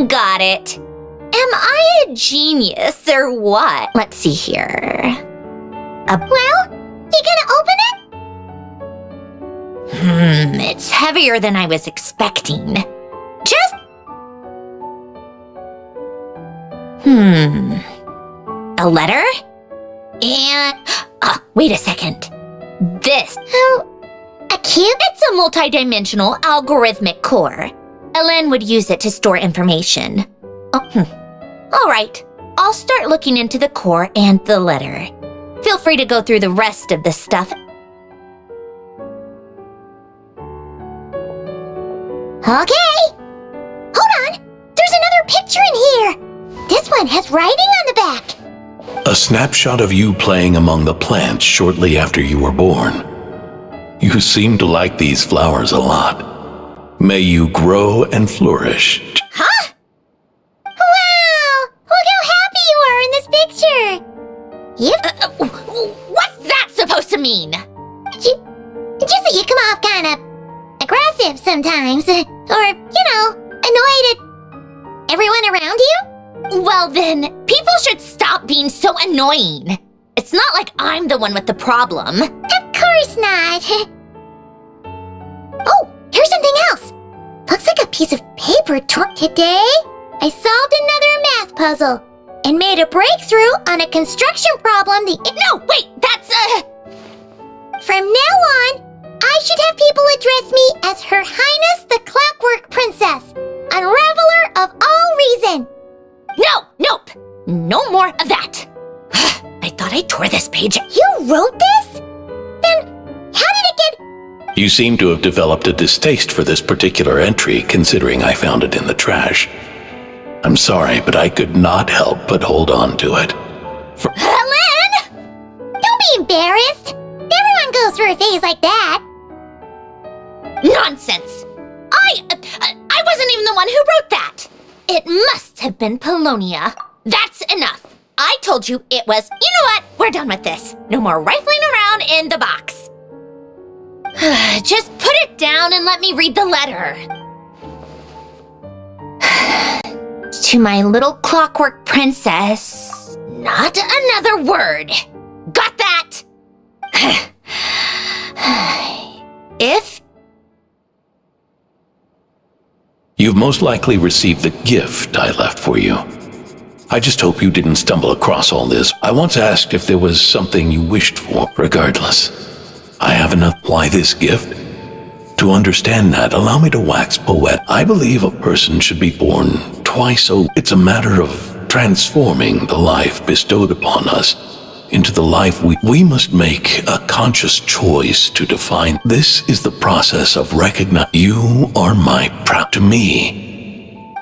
Got it. Am I a genius or what? Let's see here. Well, you gonna open it? It's heavier than I was expecting. Just... A letter? And... wait a second. This... A cube? It's a multi-dimensional algorithmic core. Ellen would use it to store information. All right, I'll start looking into the core and the letter. Feel free to go through the rest of the stuff. Okay. Hold on. There's another picture in here. This one has writing on the back. A snapshot of you playing among the plants shortly after you were born. You seem to like these flowers a lot. May you grow and flourish. Huh? Wow! Look how happy you are in this picture. What's that supposed to mean? Just that you come off kind of aggressive sometimes. Or, annoyed at everyone around you? Well then, people should stop being so annoying. It's not like I'm the one with the problem. Of course not. Oh, here's something else. Looks like a piece of paper torn today. I solved another math puzzle and made a breakthrough on a construction problem. No, wait, that's From now on, I should have people address me as Her Highness the Clockwork Princess, unraveler of all reason. Nope, no more of that. I thought I tore this page. You wrote this? Then how did it get... You seem to have developed a distaste for this particular entry, considering I found it in the trash. I'm sorry, but I could not help but hold on to it. Helen! Don't be embarrassed. Everyone goes through a phase like that. Nonsense! I wasn't even the one who wrote that! It must have been Polonia. That's enough. I told you it was... You know what? We're done with this. No more rifling around in the box. Just put it down and let me read the letter. To my little clockwork princess, not another word. Got that? If... You've most likely received the gift I left for you. I just hope you didn't stumble across all this. I once asked if there was something you wished for. Regardless, I have enough. Why this gift? To understand that, allow me to wax poetic. I believe a person should be born twice, so it's a matter of transforming the life bestowed upon us into the life we must make a conscious choice to define. This is the process of recognizing you are my proud to me.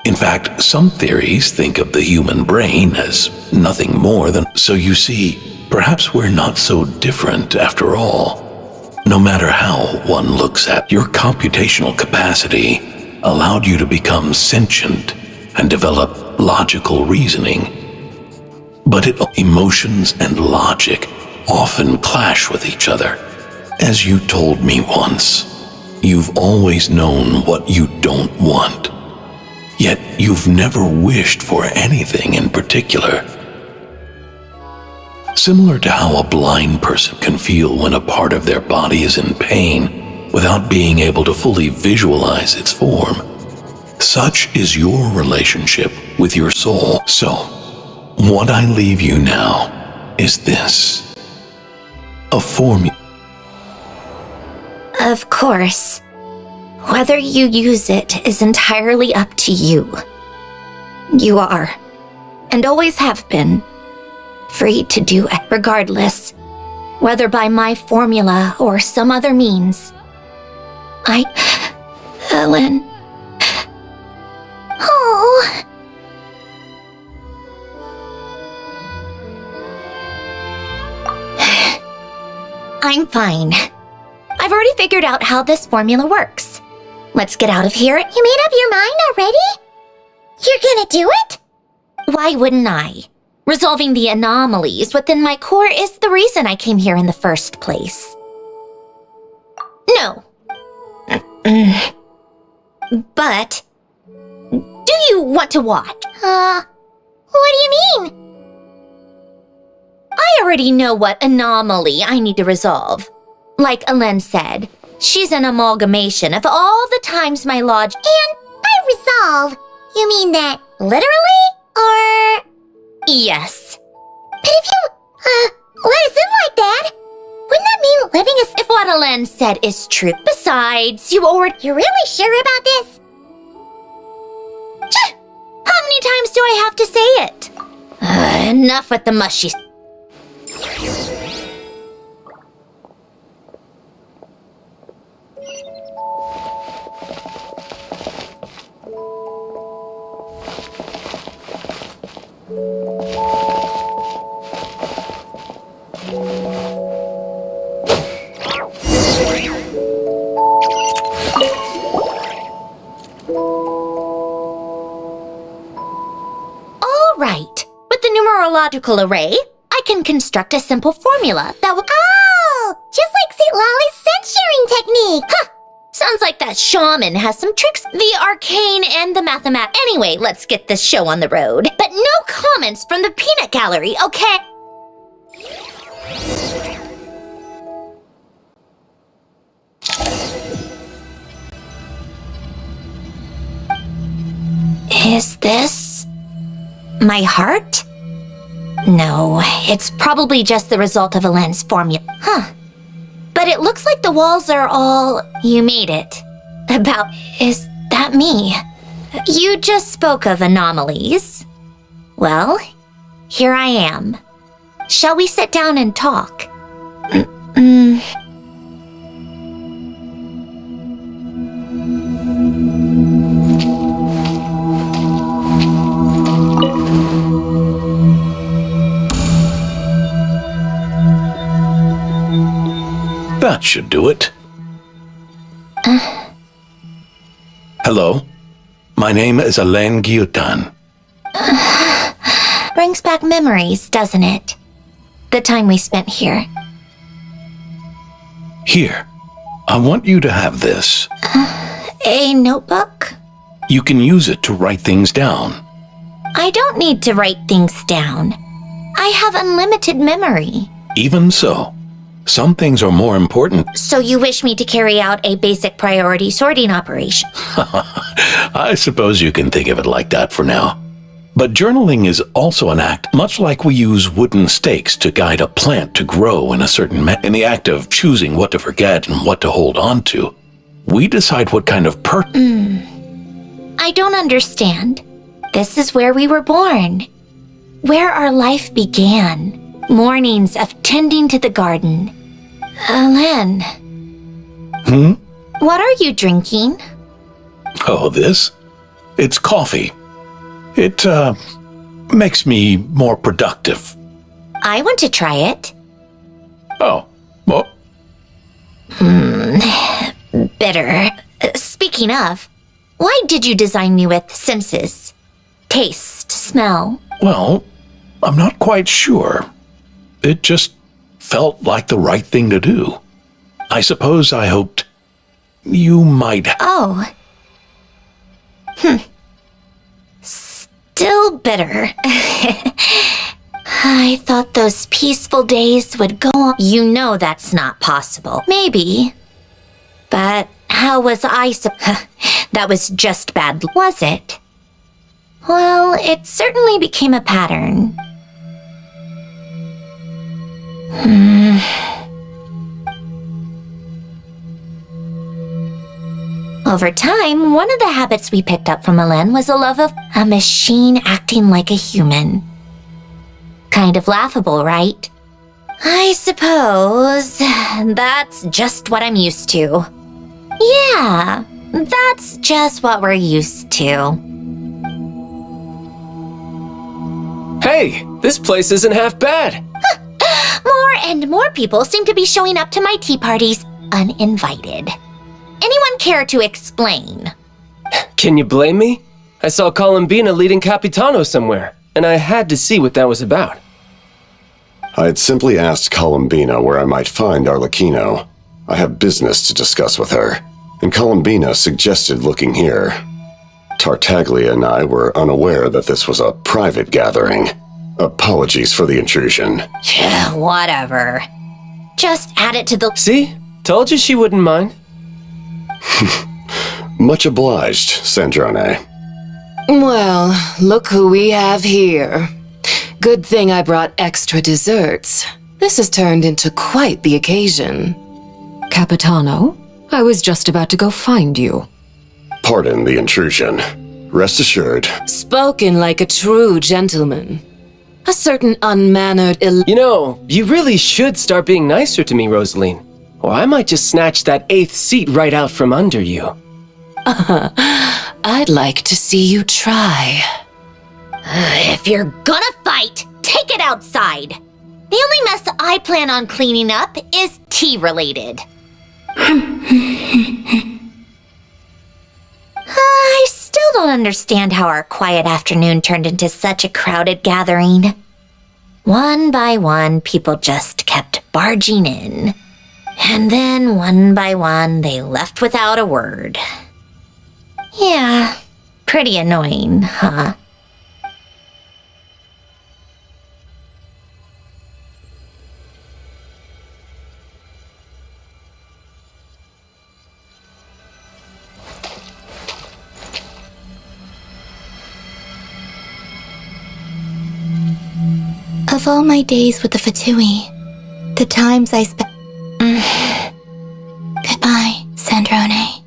In fact, some theories think of the human brain as nothing more than... So you see, perhaps we're not so different after all. No matter how one looks at your computational capacity allowed you to become sentient and develop logical reasoning. But but emotions and logic often clash with each other. As you told me once, you've always known what you don't want. Yet you've never wished for anything in particular. Similar to how a blind person can feel when a part of their body is in pain without being able to fully visualize its form, such is your relationship with your soul. So, what I leave you now is this: a formula. Of course. Whether you use it is entirely up to you. You are, and always have been, free to do it regardless, whether by my formula or some other means. Ellen. Oh. I'm fine. I've already figured out how this formula works. Let's get out of here. You made up your mind already? You're gonna do it? Why wouldn't I? Resolving the anomalies within my core is the reason I came here in the first place. No. But, do you want to watch? What do you mean? I already know what anomaly I need to resolve. Like Alen said, she's an amalgamation of all the times my lodge— And by resolve, you mean that literally? Or... Yes. But if you, let us in like that, wouldn't that mean letting us— If what Alen said is true. Besides, you already— You're really sure about this? How many times do I have to say it? Enough with the mushy— Alright, with the numerological array, I can construct a simple formula that will— Oh! Just like St. Lolly's scent-sharing technique! Huh! Sounds like that shaman has some tricks. The arcane and the mathemat— Anyway, let's get this show on the road. But no comments from the peanut gallery, okay? Is this my heart? No, it's probably just the result of Alen's formula. Huh. But it looks like the walls are all— You made it. Is that me? You just spoke of anomalies. Well, here I am. Shall we sit down and talk? That should do it. Hello. My name is Alain Guillotin. Brings back memories, doesn't it? The time we spent here. Here, I want you to have this. A notebook? You can use it to write things down. I don't need to write things down. I have unlimited memory. Even so, some things are more important. So you wish me to carry out a basic priority sorting operation? I suppose you can think of it like that for now. But journaling is also an act, much like we use wooden stakes to guide a plant to grow in a certain manner. In the act of choosing what to forget and what to hold on to, we decide what kind of I don't understand. This is where we were born. Where our life began. Mornings of tending to the garden. Alen. What are you drinking? Oh, this? It's coffee. It, makes me more productive. I want to try it. Oh, well. Bitter. Speaking of, why did you design me with senses? Taste, smell. Well, I'm not quite sure. It just felt like the right thing to do. I suppose I hoped you might... Oh. Still bitter. I thought those peaceful days would go on. You know that's not possible. Maybe. But how was I that was just bad, was it? Well, it certainly became a pattern. Over time, one of the habits we picked up from Hélène was a love of a machine acting like a human. Kind of laughable, right? I suppose that's just what I'm used to. Yeah, that's just what we're used to. Hey, this place isn't half bad. More and more people seem to be showing up to my tea parties uninvited. Anyone care to explain? Can you blame me? I saw Colombina leading Capitano somewhere, and I had to see what that was about. I had simply asked Colombina where I might find Arlecchino. I have business to discuss with her, and Colombina suggested looking here. Tartaglia and I were unaware that this was a private gathering. Apologies for the intrusion. Yeah, whatever. Just add it to the... See? Told you she wouldn't mind. Much obliged, Sandrone. Well, look who we have here. Good thing I brought extra desserts. This has turned into quite the occasion. Capitano, I was just about to go find you. Pardon the intrusion. Rest assured. Spoken like a true gentleman. A certain unmannered You know, you really should start being nicer to me, Rosaline. Or I might just snatch that 8th seat right out from under you. I'd like to see you try. If you're gonna fight, take it outside. The only mess I plan on cleaning up is tea-related. I still don't understand how our quiet afternoon turned into such a crowded gathering. One by one, people just kept barging in. And then, one by one, they left without a word. Yeah, pretty annoying, huh? Of all my days with the Fatui, the times I spent... Goodbye, Sandrone.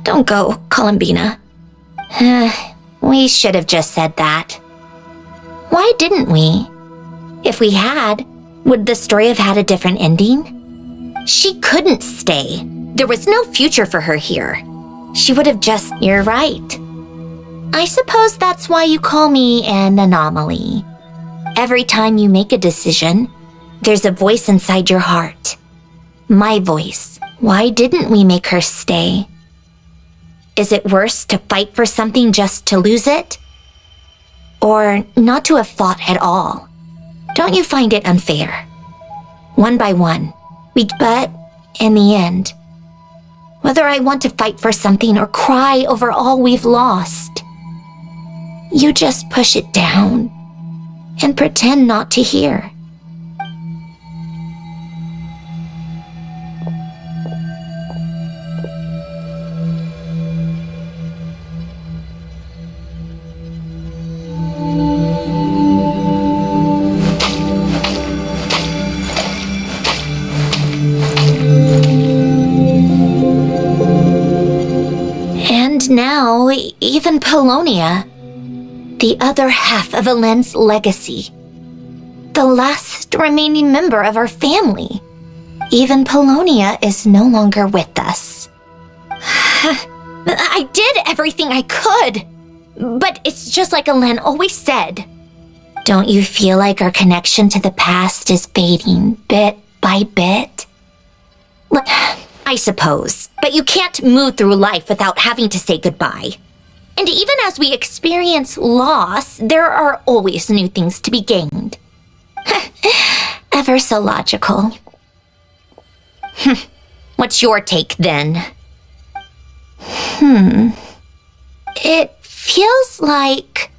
Don't go, Colombina. We should have just said that. Why didn't we? If we had, would the story have had a different ending? She couldn't stay. There was no future for her here. She would have just... You're right. I suppose that's why you call me an anomaly. Every time you make a decision, there's a voice inside your heart. My voice. Why didn't we make her stay? Is it worse to fight for something just to lose it? Or not to have fought at all? Don't you find it unfair? One by one, but in the end, whether I want to fight for something or cry over all we've lost, you just push it down and pretend not to hear. And now, even Polonia, the other half of Hélène's legacy, the last remaining member of our family, even Polonia is no longer with us. I did everything I could, but it's just like Hélène always said. Don't you feel like our connection to the past is fading bit by bit? I I suppose, but you can't move through life without having to say goodbye. And even as we experience loss, there are always new things to be gained. Ever so logical. What's your take then? It feels like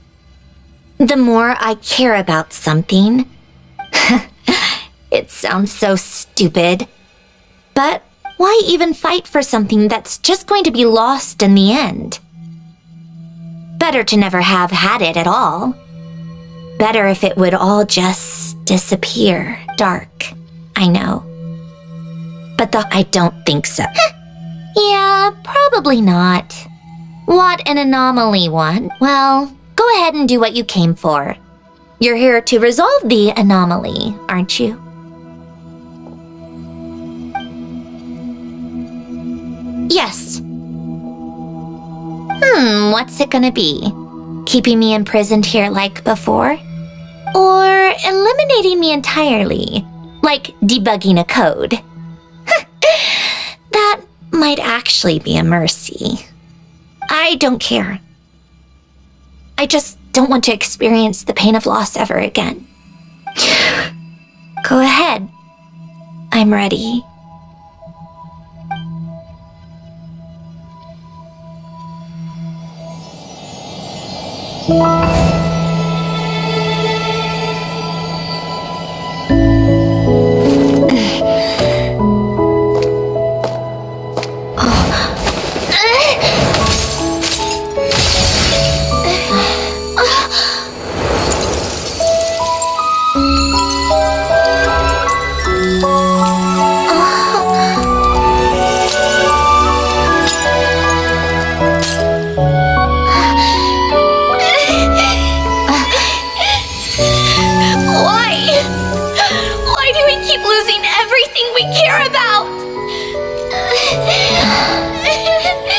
the more I care about something, it sounds so stupid, but why even fight for something that's just going to be lost in the end? Better to never have had it at all. Better if it would all just disappear. Dark, I know. But I don't think so. Yeah, probably not. What an anomaly one. Well, go ahead and do what you came for. You're here to resolve the anomaly, aren't you? Yes. What's it gonna be? Keeping me imprisoned here like before? Or eliminating me entirely, like debugging a code? That might actually be a mercy. I don't care. I just don't want to experience the pain of loss ever again. Go ahead. I'm ready.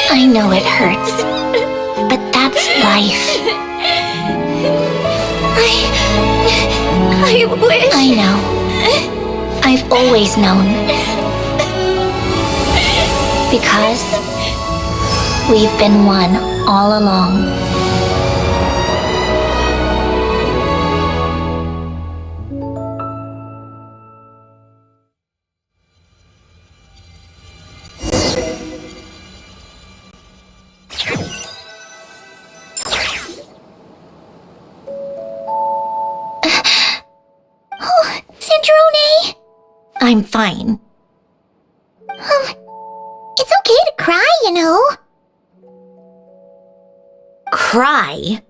I know it hurts, but that's life. I wish... I know. I've always known. Because we've been one all along. I'm fine. It's okay to cry, you know. Cry?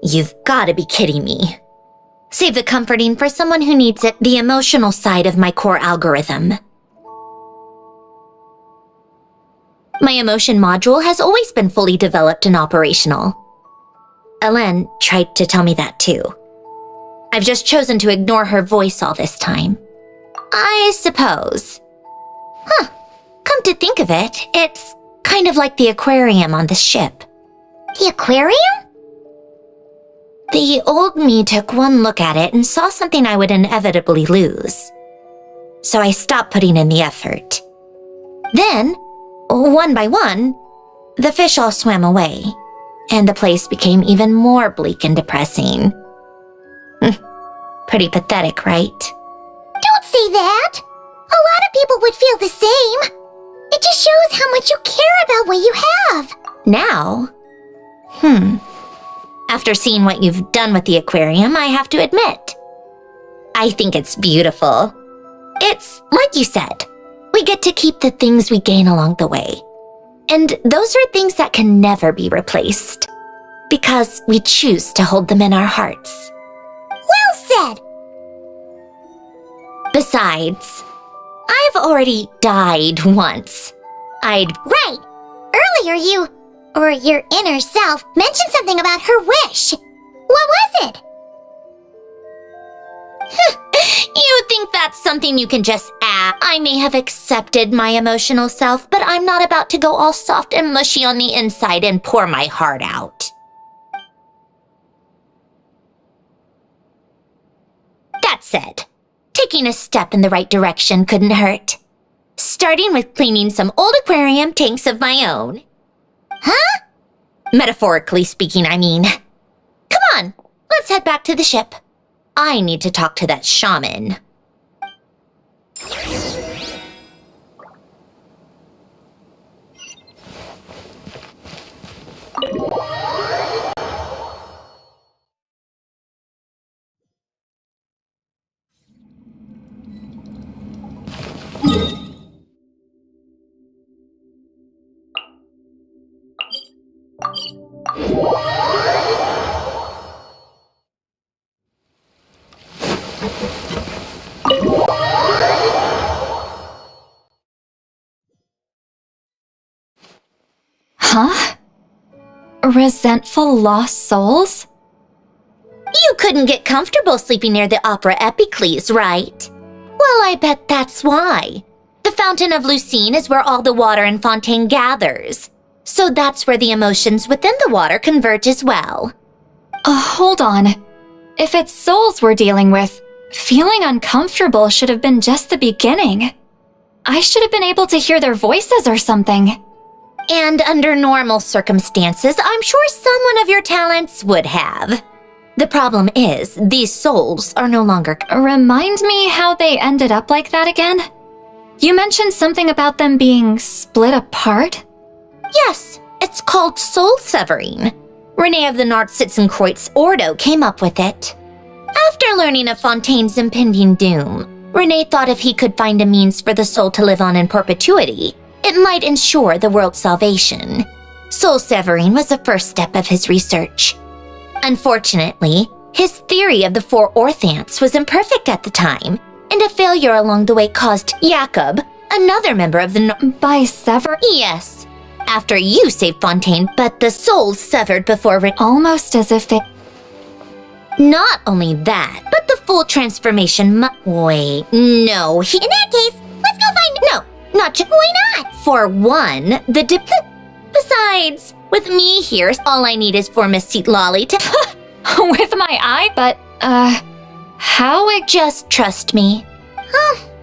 You've got to be kidding me. Save the comforting for someone who needs it, the emotional side of my core algorithm. My emotion module has always been fully developed and operational. Ellen tried to tell me that too. I've just chosen to ignore her voice all this time. I suppose. Come to think of it, it's kind of like the aquarium on this ship. The aquarium? The old me took one look at it and saw something I would inevitably lose. So I stopped putting in the effort. Then, one by one, the fish all swam away, and the place became even more bleak and depressing. Pretty pathetic, right? Don't say that! A lot of people would feel the same. It just shows how much you care about what you have. Now? After seeing what you've done with the aquarium, I have to admit, I think it's beautiful. It's like you said, we get to keep the things we gain along the way. And those are things that can never be replaced, because we choose to hold them in our hearts. Well said! Besides, I've already died once. Right! Earlier your inner self mentioned something about her wish. What was it? You think that's something you can just add? I may have accepted my emotional self, but I'm not about to go all soft and mushy on the inside and pour my heart out. That said, taking a step in the right direction couldn't hurt. Starting with cleaning some old aquarium tanks of my own. Huh? Metaphorically speaking, I mean. Come on, let's head back to the ship. I need to talk to that shaman. Huh? Resentful lost souls? You couldn't get comfortable sleeping near the Opera Epicles, right? Well, I bet that's why. The Fountain of Lucine is where all the water in Fontaine gathers. So that's where the emotions within the water converge as well. Hold on. If it's souls we're dealing with, feeling uncomfortable should have been just the beginning. I should have been able to hear their voices or something. And under normal circumstances, I'm sure someone of your talents would have. The problem is, these souls are no longer... Remind me how they ended up like that again? You mentioned something about them being split apart? Yes, it's called soul severing. Rene of the Narcitzenkreuz Ordo came up with it. After learning of Fontaine's impending doom, Rene thought if he could find a means for the soul to live on in perpetuity, it might ensure the world's salvation. Soul severing was the first step of his research. Unfortunately, his theory of the four orthants was imperfect at the time, and a failure along the way caused Jakob, another member of the By sever? Yes, after you saved Fontaine, but the souls severed before Almost as if they... Not only that, but the full transformation Wait, no, In that case, let's go find... No, not just... Why not? For one, Besides, with me here, all I need is for Miss Seatlolly to... With my eye? But, how it... Just trust me.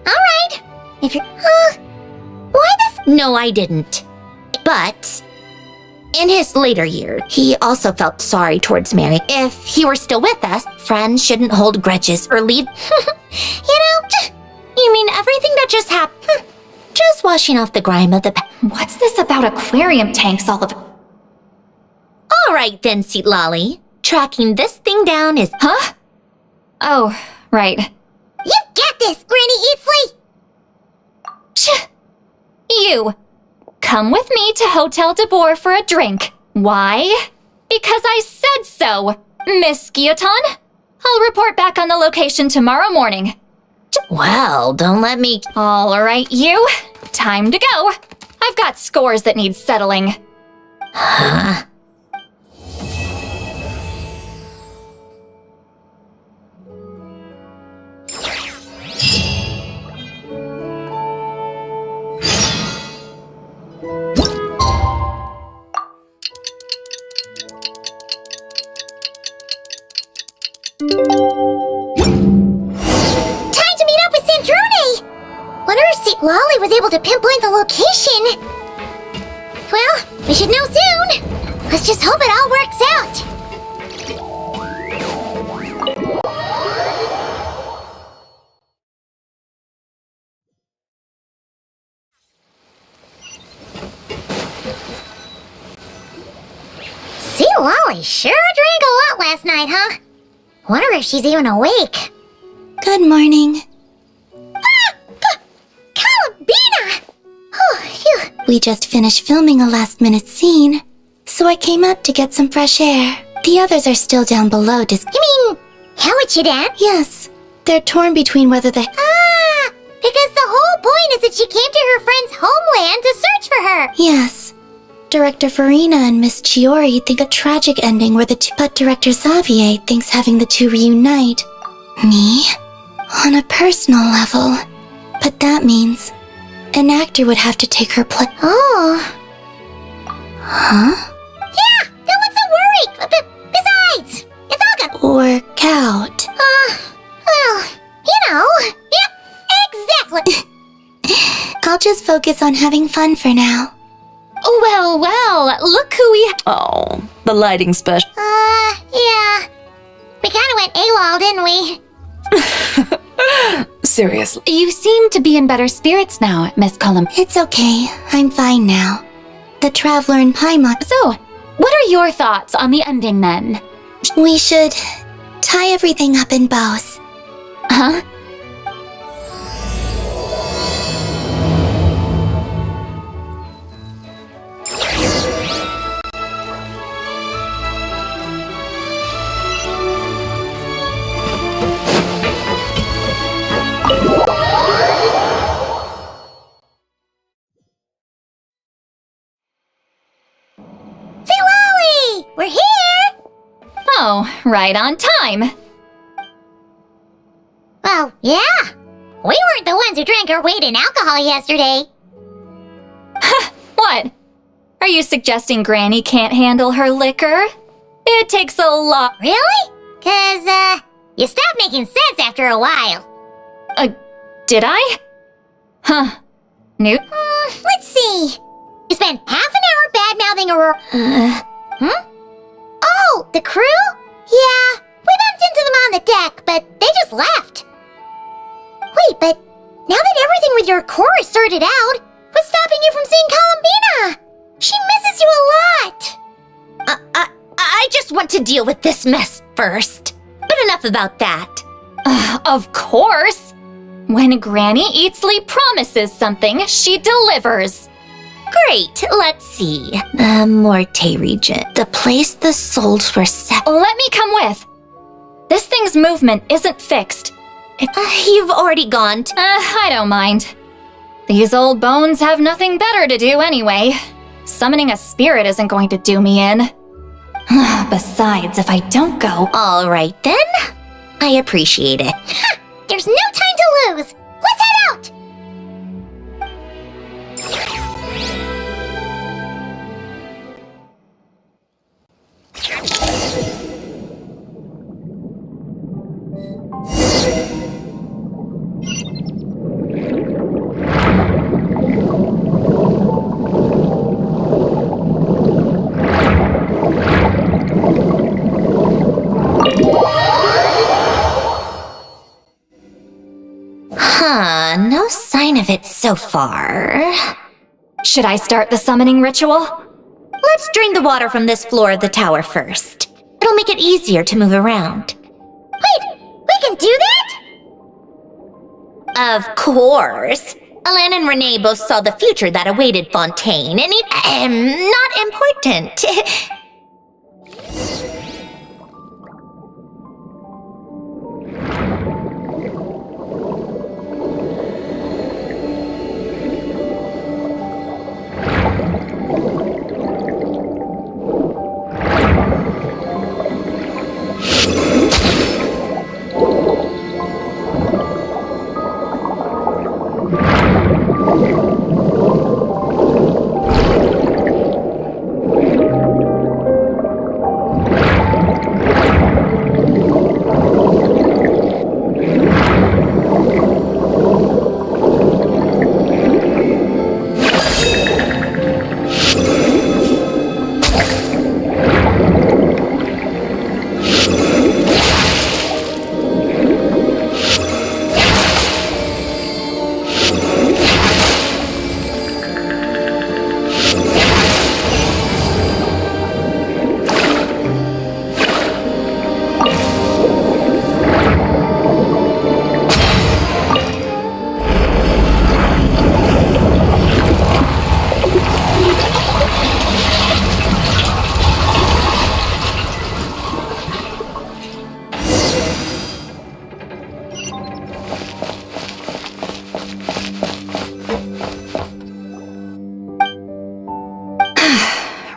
Alright. If you're... Why this... No, I didn't. But... In his later years, he also felt sorry towards Mary. If he were still with us, friends shouldn't hold grudges or leave... You mean everything that just happened... Just washing off the grime of the... What's this about aquarium tanks all of... Alright then, Seatlolly. Tracking this thing down is... Huh? Oh, right. You got this, Granny Eatsley! You! Come with me to Hotel de Boer for a drink. Why? Because I said so, Miss Guillotin. I'll report back on the location tomorrow morning. Well, don't let me... All right, you. Time to go. I've got scores that need settling. Huh? Lolly was able to pinpoint the location. Well, we should know soon. Let's just hope it all works out. See, Lolly sure drank a lot last night, huh? Wonder if she's even awake. Good morning. Colombina! Oh, phew. We just finished filming a last-minute scene, so I came up to get some fresh air. The others are still down below You mean Howard Shadan? Yes, they're torn between whether they... Ah! Because the whole point is that she came to her friend's homeland to search for her! Yes. Director Farina and Miss Chiori think a tragic ending where the two... But Director Xavier thinks having the two reunite. Me? On a personal level. But that means an actor would have to take her place. Oh. Huh? Yeah, don't look so worried. Besides, it's all gonna Work out. well, you know. Yep, exactly. I'll just focus on having fun for now. Well, look who we... Oh, the lighting special. Yeah. We kinda went AWOL, didn't we? Seriously. You seem to be in better spirits now, Miss Column. It's okay. I'm fine now. The Traveler and Paimon. So, what are your thoughts on the ending then? We should tie everything up in bows. Huh? We're here! Oh, right on time. Well, yeah. We weren't the ones who drank our weight in alcohol yesterday. What? Are you suggesting Granny can't handle her liquor? It takes a lot. Really? 'Cause, you stopped making sense after a while. Did I? Huh. New? Let's see. You spent half an hour bad-mouthing Aurora. Oh, the crew? Yeah, we bumped into them on the deck, but they just left. Wait, but now that everything with your core is sorted out, what's stopping you from seeing Colombina? She misses you a lot. I just want to deal with this mess first. But enough about that. Of course. When Granny Eatsley promises something, she delivers. Great, let's see. The Morte region. The place the souls were set. Let me come with. This thing's movement isn't fixed. You've already gone to... I don't mind. These old bones have nothing better to do anyway. Summoning a spirit isn't going to do me in. Besides, if I don't go... All right then. I appreciate it. There's no time to lose. Let's head out! No sign of it so far. Should I start the summoning ritual? Let's drain the water from this floor of the tower first. It'll make it easier to move around. Wait, we can do that? Of course. Alan and Renee both saw the future that awaited Fontaine, and not important.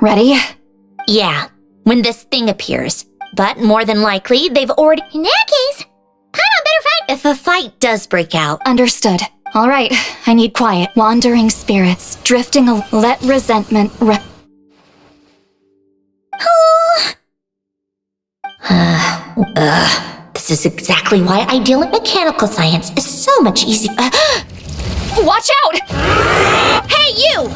Ready? Yeah, when this thing appears. But more than likely, they've already... In that case, Paimon better fight. If a fight does break out... Understood. All right, I need quiet. Wandering spirits, drifting let resentment This is exactly why I deal in mechanical science. It's so much easier. Watch out! Hey, you!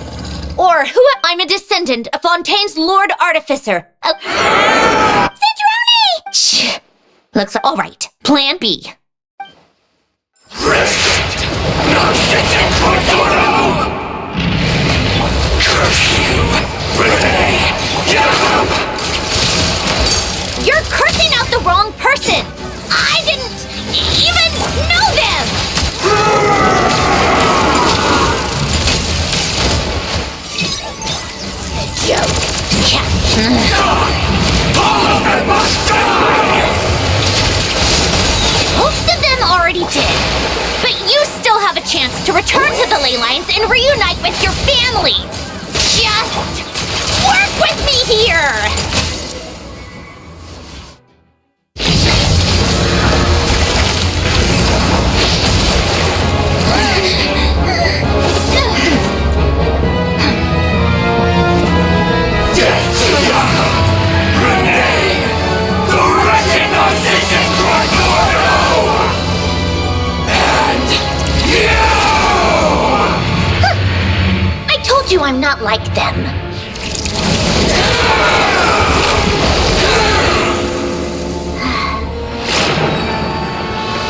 Or who? I'm a descendant of Fontaine's Lord Artificer. Sandrone! Shh. Looks all right. Plan B. You're cursing out the wrong person! I didn't even know them! Most of them already did. But you still have a chance to return to the ley lines and reunite with your families. Just work with me here! I told you I'm not like them.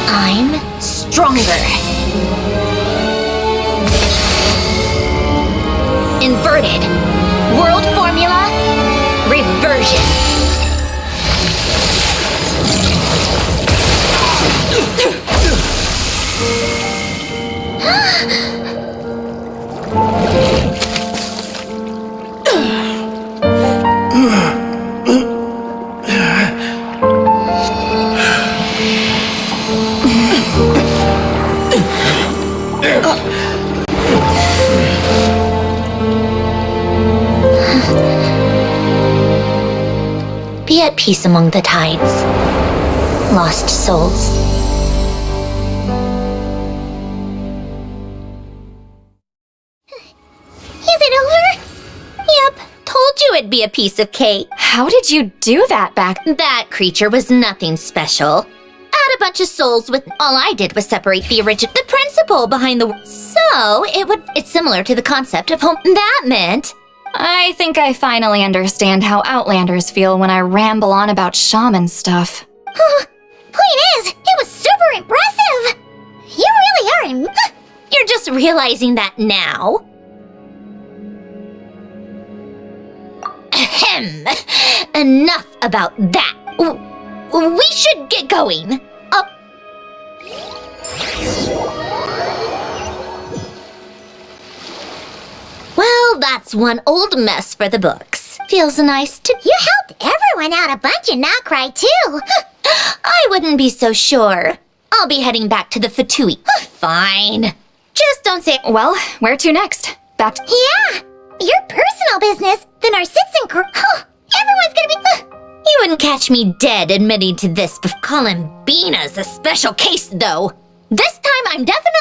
I'm stronger. Inverted. World formula. Reversion. Be at peace among the tides. Lost souls. Is it over? Yep, told you it'd be a piece of cake. How did you do that back? That creature was nothing special. Add a bunch of souls with all I did was separate the principle behind the so it's similar to the concept of home. That meant I think I finally understand how Outlanders feel when I ramble on about shaman stuff. Point is, it was super impressive. You really are you're just realizing that now. Ahem. Enough about that. We should get going. Well, that's one old mess for the books. Feels nice to... You helped everyone out a bunch and not cry too. I wouldn't be so sure. I'll be heading back to the Fatui. Fine. Just don't say... Well, where to next? Back to... Yeah, your personal business, then our citizen everyone's gonna be... You wouldn't catch me dead admitting to this, but Colombina's a special case, though. This time I'm definitely...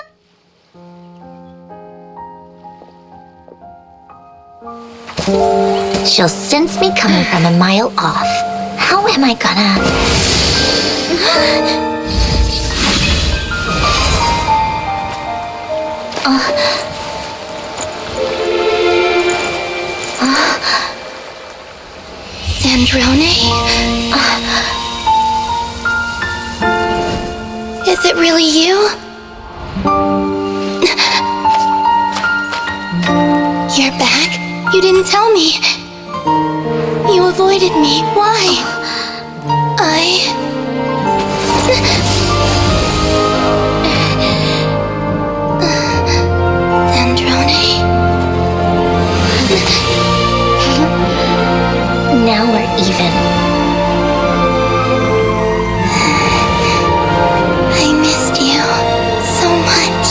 She'll sense me coming from a mile off. How am I gonna... Sandrone? Is it really you? You're back? You didn't tell me. You avoided me. Why? Sandrone? Now we're even. I missed you so much.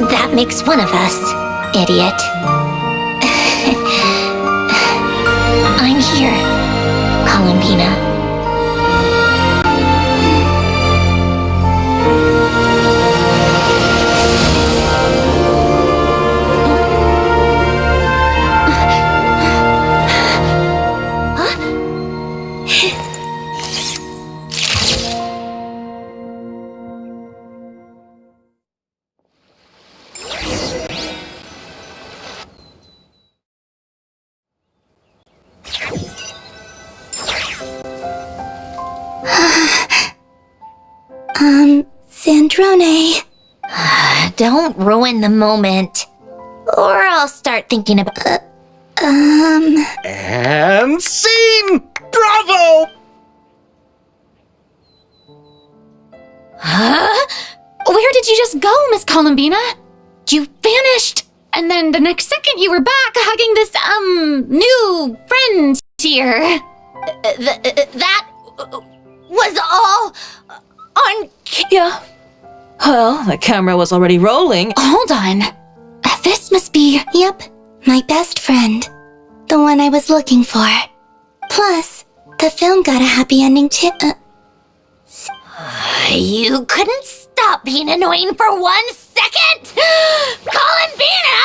That makes one of us, idiot. I'm here, Colombina. Sandrone. Don't ruin the moment. Or I'll start thinking about... And scene! Bravo! Huh? Where did you just go, Miss Colombina? You vanished! And then the next second you were back hugging this, new friend here. That was all on... Yeah. Well, the camera was already rolling. Hold on. This must be... Yep, my best friend. The one I was looking for. Plus, the film got a happy ending too. You couldn't stop being annoying for 1 second? Colombina!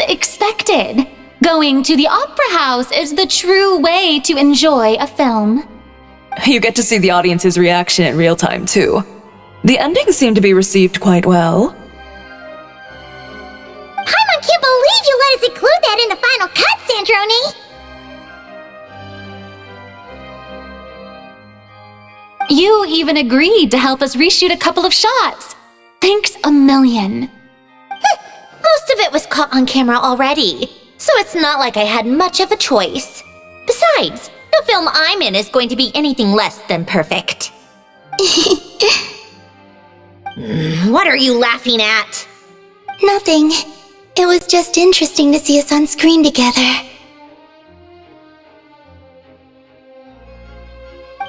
Expected. Going to the opera house is the true way to enjoy a film. You get to see the audience's reaction in real time, too. The endings seem to be received quite well. Paimon can't believe you let us include that in the final cut, Sandrone! You even agreed to help us reshoot a couple of shots. Thanks a million. Most of it was caught on camera already, so it's not like I had much of a choice. Besides, the film I'm in is going to be anything less than perfect. What are you laughing at? Nothing. It was just interesting to see us on screen together.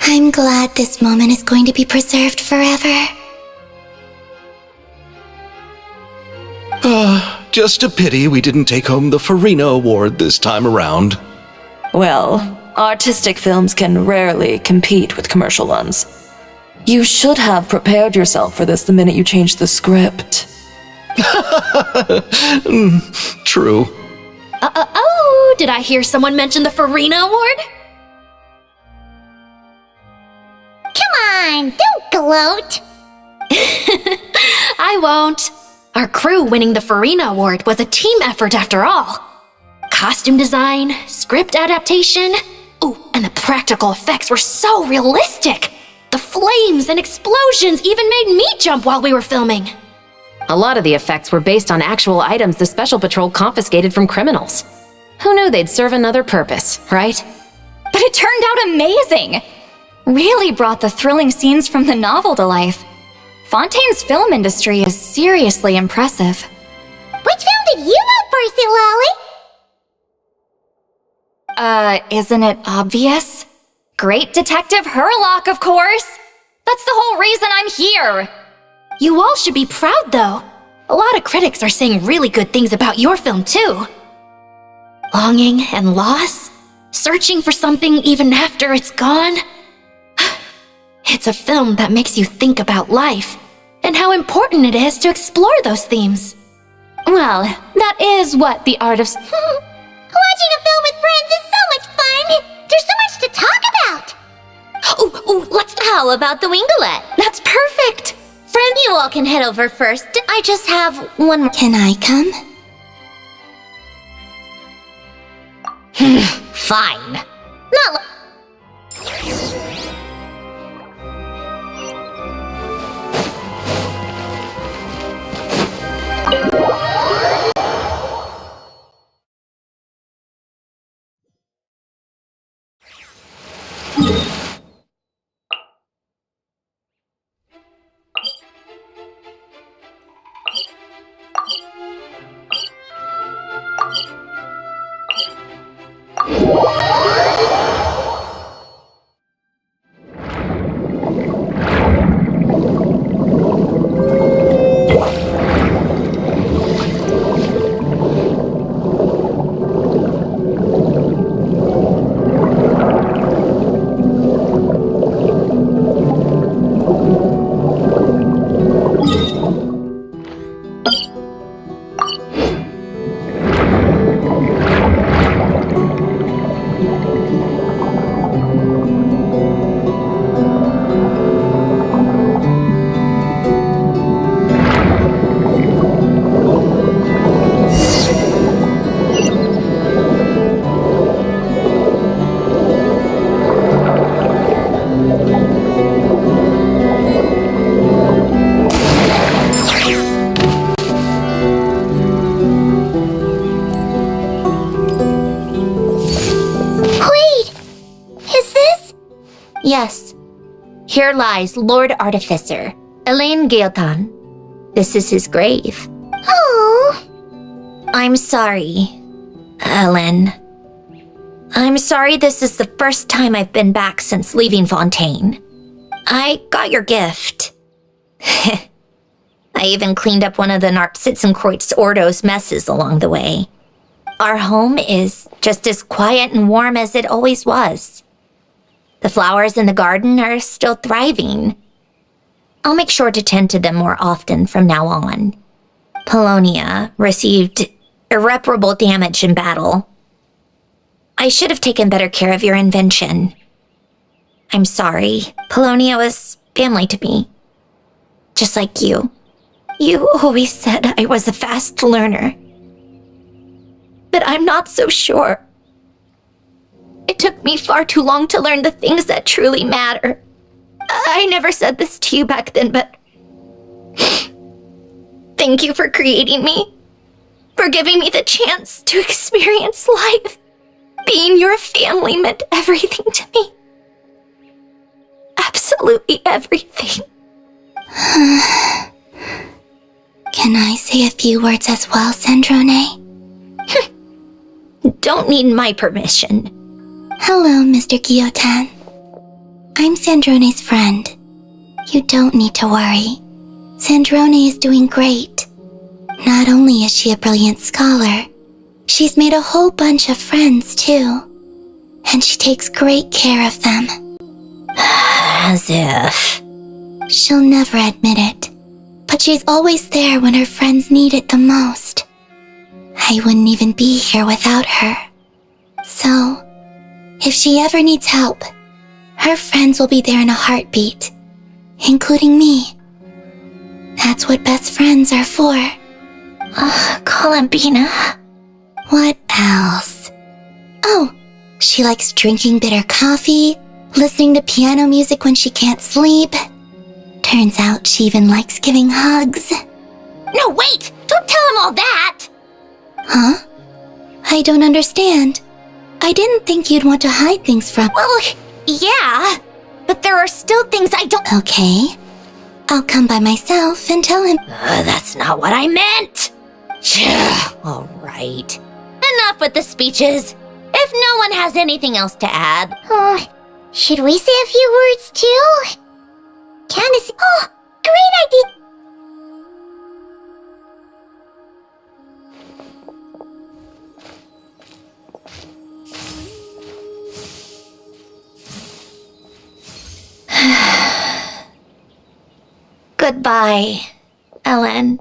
I'm glad this moment is going to be preserved forever. Just a pity we didn't take home the Farina Award this time around. Well, artistic films can rarely compete with commercial ones. You should have prepared yourself for this the minute you changed the script. True. Oh, did I hear someone mention the Farina Award? Come on, don't gloat! I won't. Our crew winning the Farina Award was a team effort after all. Costume design, script adaptation. Ooh, and the practical effects were so realistic. The flames and explosions even made me jump while we were filming. A lot of the effects were based on actual items the Special Patrol confiscated from criminals. Who knew they'd serve another purpose, right? But it turned out amazing! Really brought the thrilling scenes from the novel to life. Fontaine's film industry is seriously impressive. Which film did you vote for, Silali? Isn't it obvious? Great Detective Herlock, of course! That's the whole reason I'm here! You all should be proud, though. A lot of critics are saying really good things about your film, too. Longing and loss? Searching for something even after it's gone? It's a film that makes you think about life and how important it is to explore those themes. Well, that is what the art of... Watching a film with friends is so much fun! There's so much to talk about! Ooh, how about the winglet? That's perfect! Friend, you all can head over first. I just have one more... Can I come? Fine. Not Yes. Here lies Lord Artificer, Elaine Gaeltan. This is his grave. Oh. I'm sorry, Ellen. I'm sorry this is the first time I've been back since leaving Fontaine. I got your gift. I even cleaned up one of the Narpsitzenkreuz Ordo's messes along the way. Our home is just as quiet and warm as it always was. The flowers in the garden are still thriving. I'll make sure to tend to them more often from now on. Polonia received irreparable damage in battle. I should have taken better care of your invention. I'm sorry. Polonia was family to me. Just like you. You always said I was a fast learner. But I'm not so sure. It took me far too long to learn the things that truly matter. I never said this to you back then, but thank you for creating me. For giving me the chance to experience life. Being your family meant everything to me. Absolutely everything. Can I say a few words as well, Sandrone? Don't need my permission. Hello, Mr. Guillotin. I'm Sandrone's friend. You don't need to worry. Sandrone is doing great. Not only is she a brilliant scholar, she's made a whole bunch of friends too. And she takes great care of them. As if. She'll never admit it, but she's always there when her friends need it the most. I wouldn't even be here without her. So, if she ever needs help, her friends will be there in a heartbeat, including me. That's what best friends are for. Colomбина. What else? Oh, she likes drinking bitter coffee, listening to piano music when she can't sleep. Turns out she even likes giving hugs. No, wait! Don't tell him all that! Huh? I don't understand. I didn't think you'd want to hide things from— Well, yeah, but there are still things I don't— Okay. I'll come by myself and tell him— That's not what I meant! All right. Enough with the speeches. If no one has anything else to add. Should we say a few words too? Candace— Oh, great idea! Goodbye, Ellen.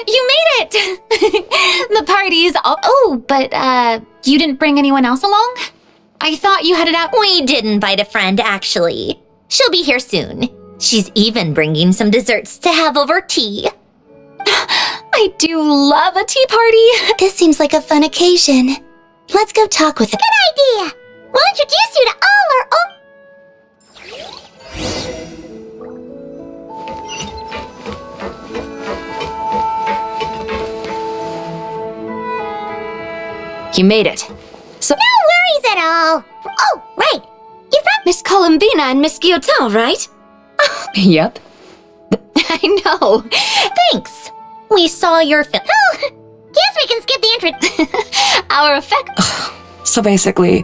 You made it! The party's all— Oh, but, you didn't bring anyone else along? I thought you had it out— We did invite a friend, actually. She'll be here soon. She's even bringing some desserts to have over tea. I do love a tea party! This seems like a fun occasion. Let's go talk with her. Good idea! We'll introduce you to all our own... You made it. So No worries at all! Oh, right! You're from... Miss Colombina and Miss Guillotin, right? Yep. I know. Thanks. We saw your film. Oh, guess we can skip the intro... Our effect... So basically,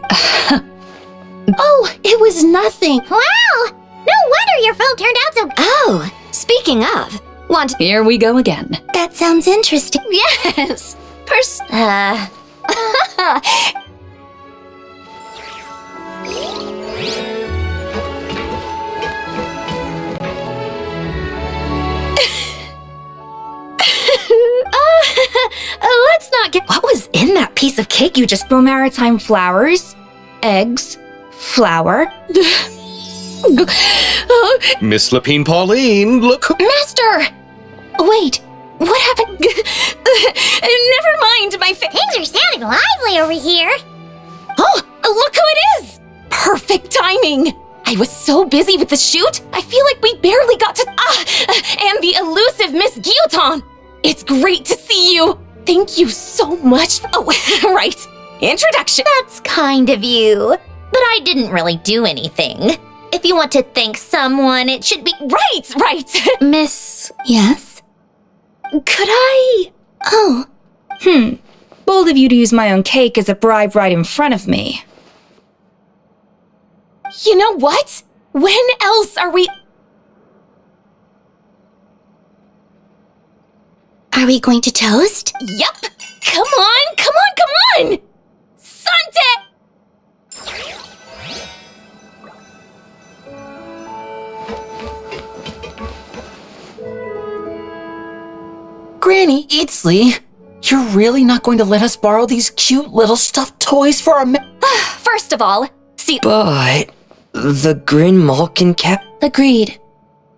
Oh, it was nothing. Wow! No wonder your film turned out so... Oh, speaking of, want... Here we go again. That sounds interesting. Yes! Let's not get... What was in that piece of cake you just... Maritime flowers, eggs, flour... Miss Lapine Pauline, look. Master! Wait, what happened? Never mind, Things are sounding lively over here. Oh, look who it is! Perfect timing! I was so busy with the shoot, I feel like we barely got to... and the elusive Miss Guillotin! It's great to see you! Thank you so much. Oh, right. Introduction. That's kind of you. But I didn't really do anything. If you want to thank someone, it should be... Right. Miss... Yes? Could I... Oh, Bold of you to use my own cake as a bribe right in front of me. You know what? When else are we... are we going to toast? Yup! Come on! Sante! Granny Eatsley, you're really not going to let us borrow these cute little stuffed toys for our First of all, see... But the Grin Malkin cap... Agreed.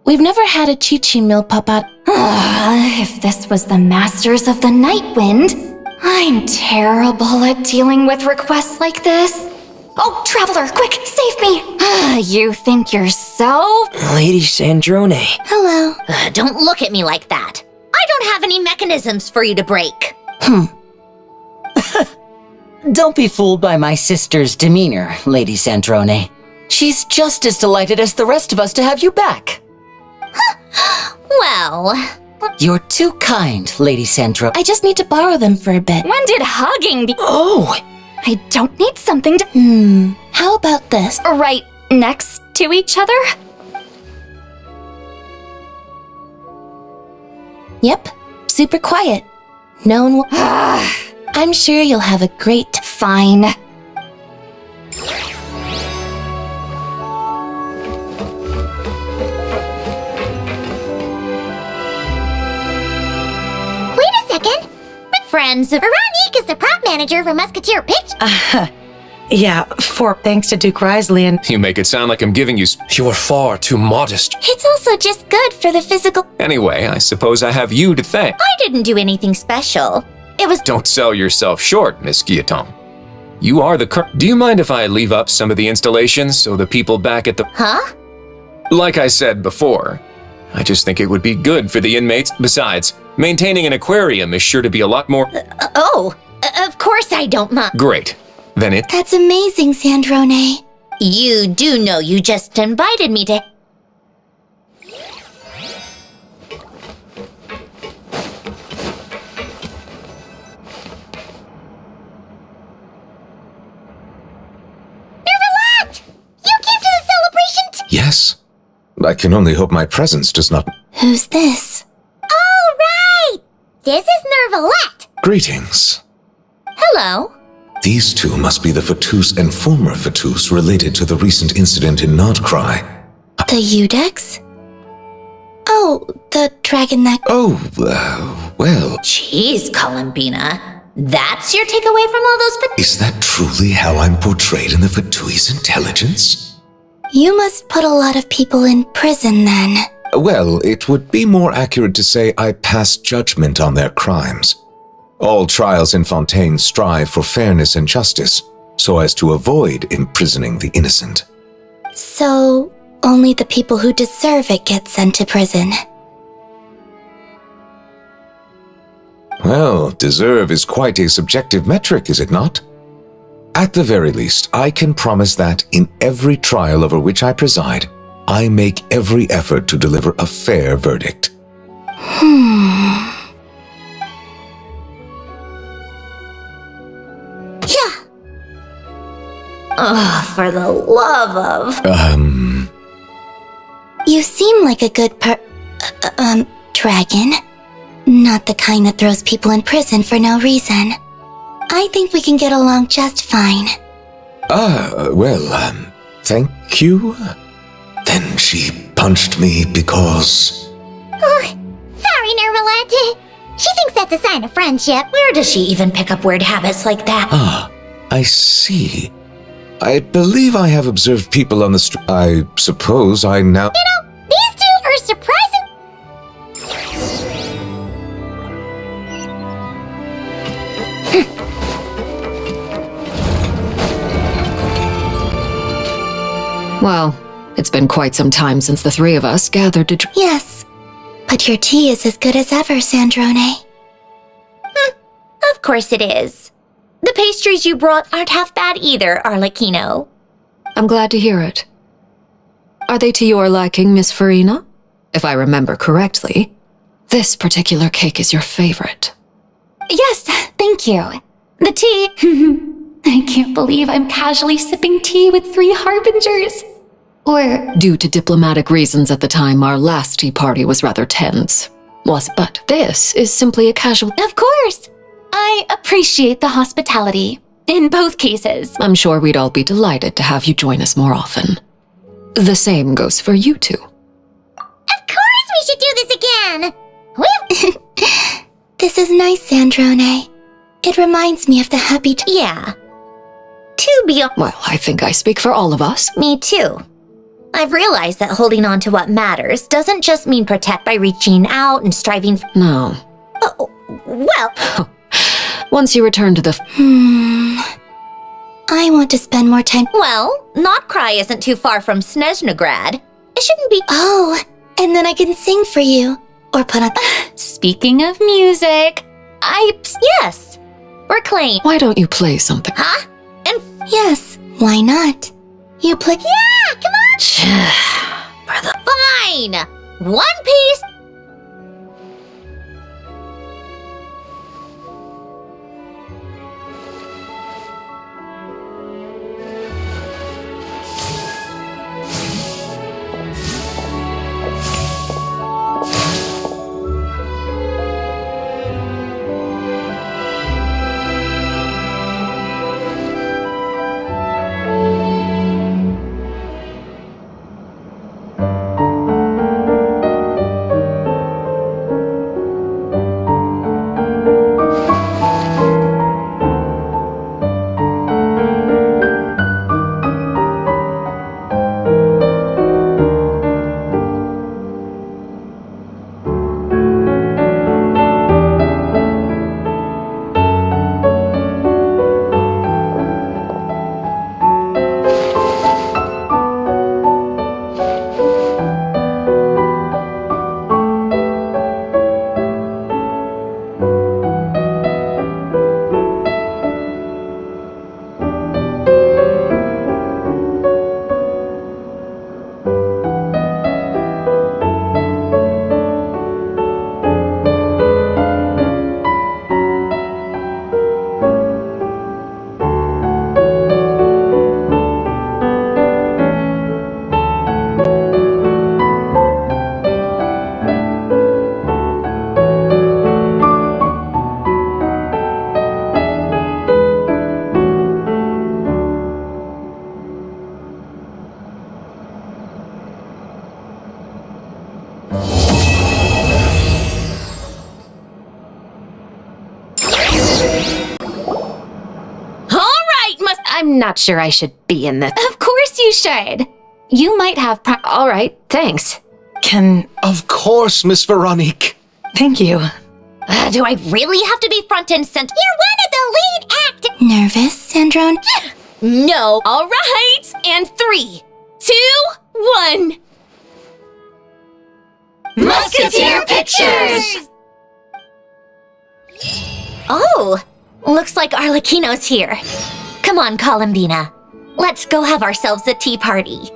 We've never had a Chi-Chi meal pop out. If this was the Masters of the Night Wind, I'm terrible at dealing with requests like this. Oh, Traveler, quick, save me! You think you're so... Lady Sandrone. Hello. Don't look at me like that. I don't have any mechanisms for you to break. Don't be fooled by my sister's demeanor, Lady Sandrone. She's just as delighted as the rest of us to have you back. Well... You're too kind, Lady Sandro. I just need to borrow them for a bit. When did hugging be... Oh! I don't need something to... How about this? Right next to each other? Yep, super quiet. No one will... I'm sure you'll have a great... Fine. Wait a second. Friends, Veronique is the prop manager for Musketeer Pitch. Yeah, thanks to Duke Risley and... You make it sound like I'm giving you... You're far too modest. It's also just good for the physical... Anyway, I suppose I have you to thank. I didn't do anything special. It was... Don't sell yourself short, Miss Guillotin. You are the Do you mind if I leave up some of the installations so the people back at the... Huh? Like I said before, I just think it would be good for the inmates. Besides, maintaining an aquarium is sure to be a lot more... Of course I don't mind. Great. Then it... That's amazing, Sandrone. You do know you just invited me to... Yes. I can only hope my presence does not... Who's this? Oh, right! This is Nervalette. Greetings. Hello. These two must be the Fatus and former Fatus related to the recent incident in Nodcry. The Udex? Oh, the dragon that... Oh, well... Jeez, Colombina. That's your takeaway from all those... Is that truly how I'm portrayed in the Fatui's intelligence? You must put a lot of people in prison then. Well, it would be more accurate to say I pass judgment on their crimes. All trials in Fontaine strive for fairness and justice, so as to avoid imprisoning the innocent. So, only the people who deserve it get sent to prison. Well, deserve is quite a subjective metric, is it not? At the very least, I can promise that in every trial over which I preside, I make every effort to deliver a fair verdict. Yeah. Oh, for the love of... You seem like a good dragon. Not the kind that throws people in prison for no reason. I think we can get along just fine. Thank you. Then she punched me because... Oh, sorry, Nermalette. She thinks that's a sign of friendship. Where does she even pick up weird habits like that? Ah, I see. I believe I have observed people on the street. I suppose I now... You know, these two are surprising. Well, it's been quite some time since the three of us gathered to... Yes, but your tea is as good as ever, Sandrone. Of course it is. The pastries you brought aren't half bad either, Arlecchino. I'm glad to hear it. Are they to your liking, Miss Farina? If I remember correctly, this particular cake is your favorite. Yes, thank you. The tea... I can't believe I'm casually sipping tea with 3 harbingers. Or... Due to diplomatic reasons at the time, our last tea party was rather tense. But this is simply a casual... Of course! I appreciate the hospitality. In both cases. I'm sure we'd all be delighted to have you join us more often. The same goes for you two. Of course we should do this again! This is nice, Sandrone. It reminds me of the happy... Yeah. To be... Well, I think I speak for all of us. Me too. I've realized that holding on to what matters doesn't just mean protect by reaching out and striving... No. Well... Once you return to the... I want to spend more time... Well, Not Cry isn't too far from Snezhnograd. It shouldn't be... Oh, and then I can sing for you. Or put on... Speaking of music... Yes. We're playing... Why don't you play something? Huh? Yes, why not? You play... Yeah, come on! Fine! One Piece... I'm not sure I should be in this. Of course you should. You might have All right, thanks. Can... Of course, Miss Veronique. Thank you. Do I really have to be front and center? You're one of the lead act. Nervous, Sandrone? No. All right. And 3, 2, 1. Musketeer Pictures! Oh, looks like Arlecchino's here. Come on, Colombina. Let's go have ourselves a tea party.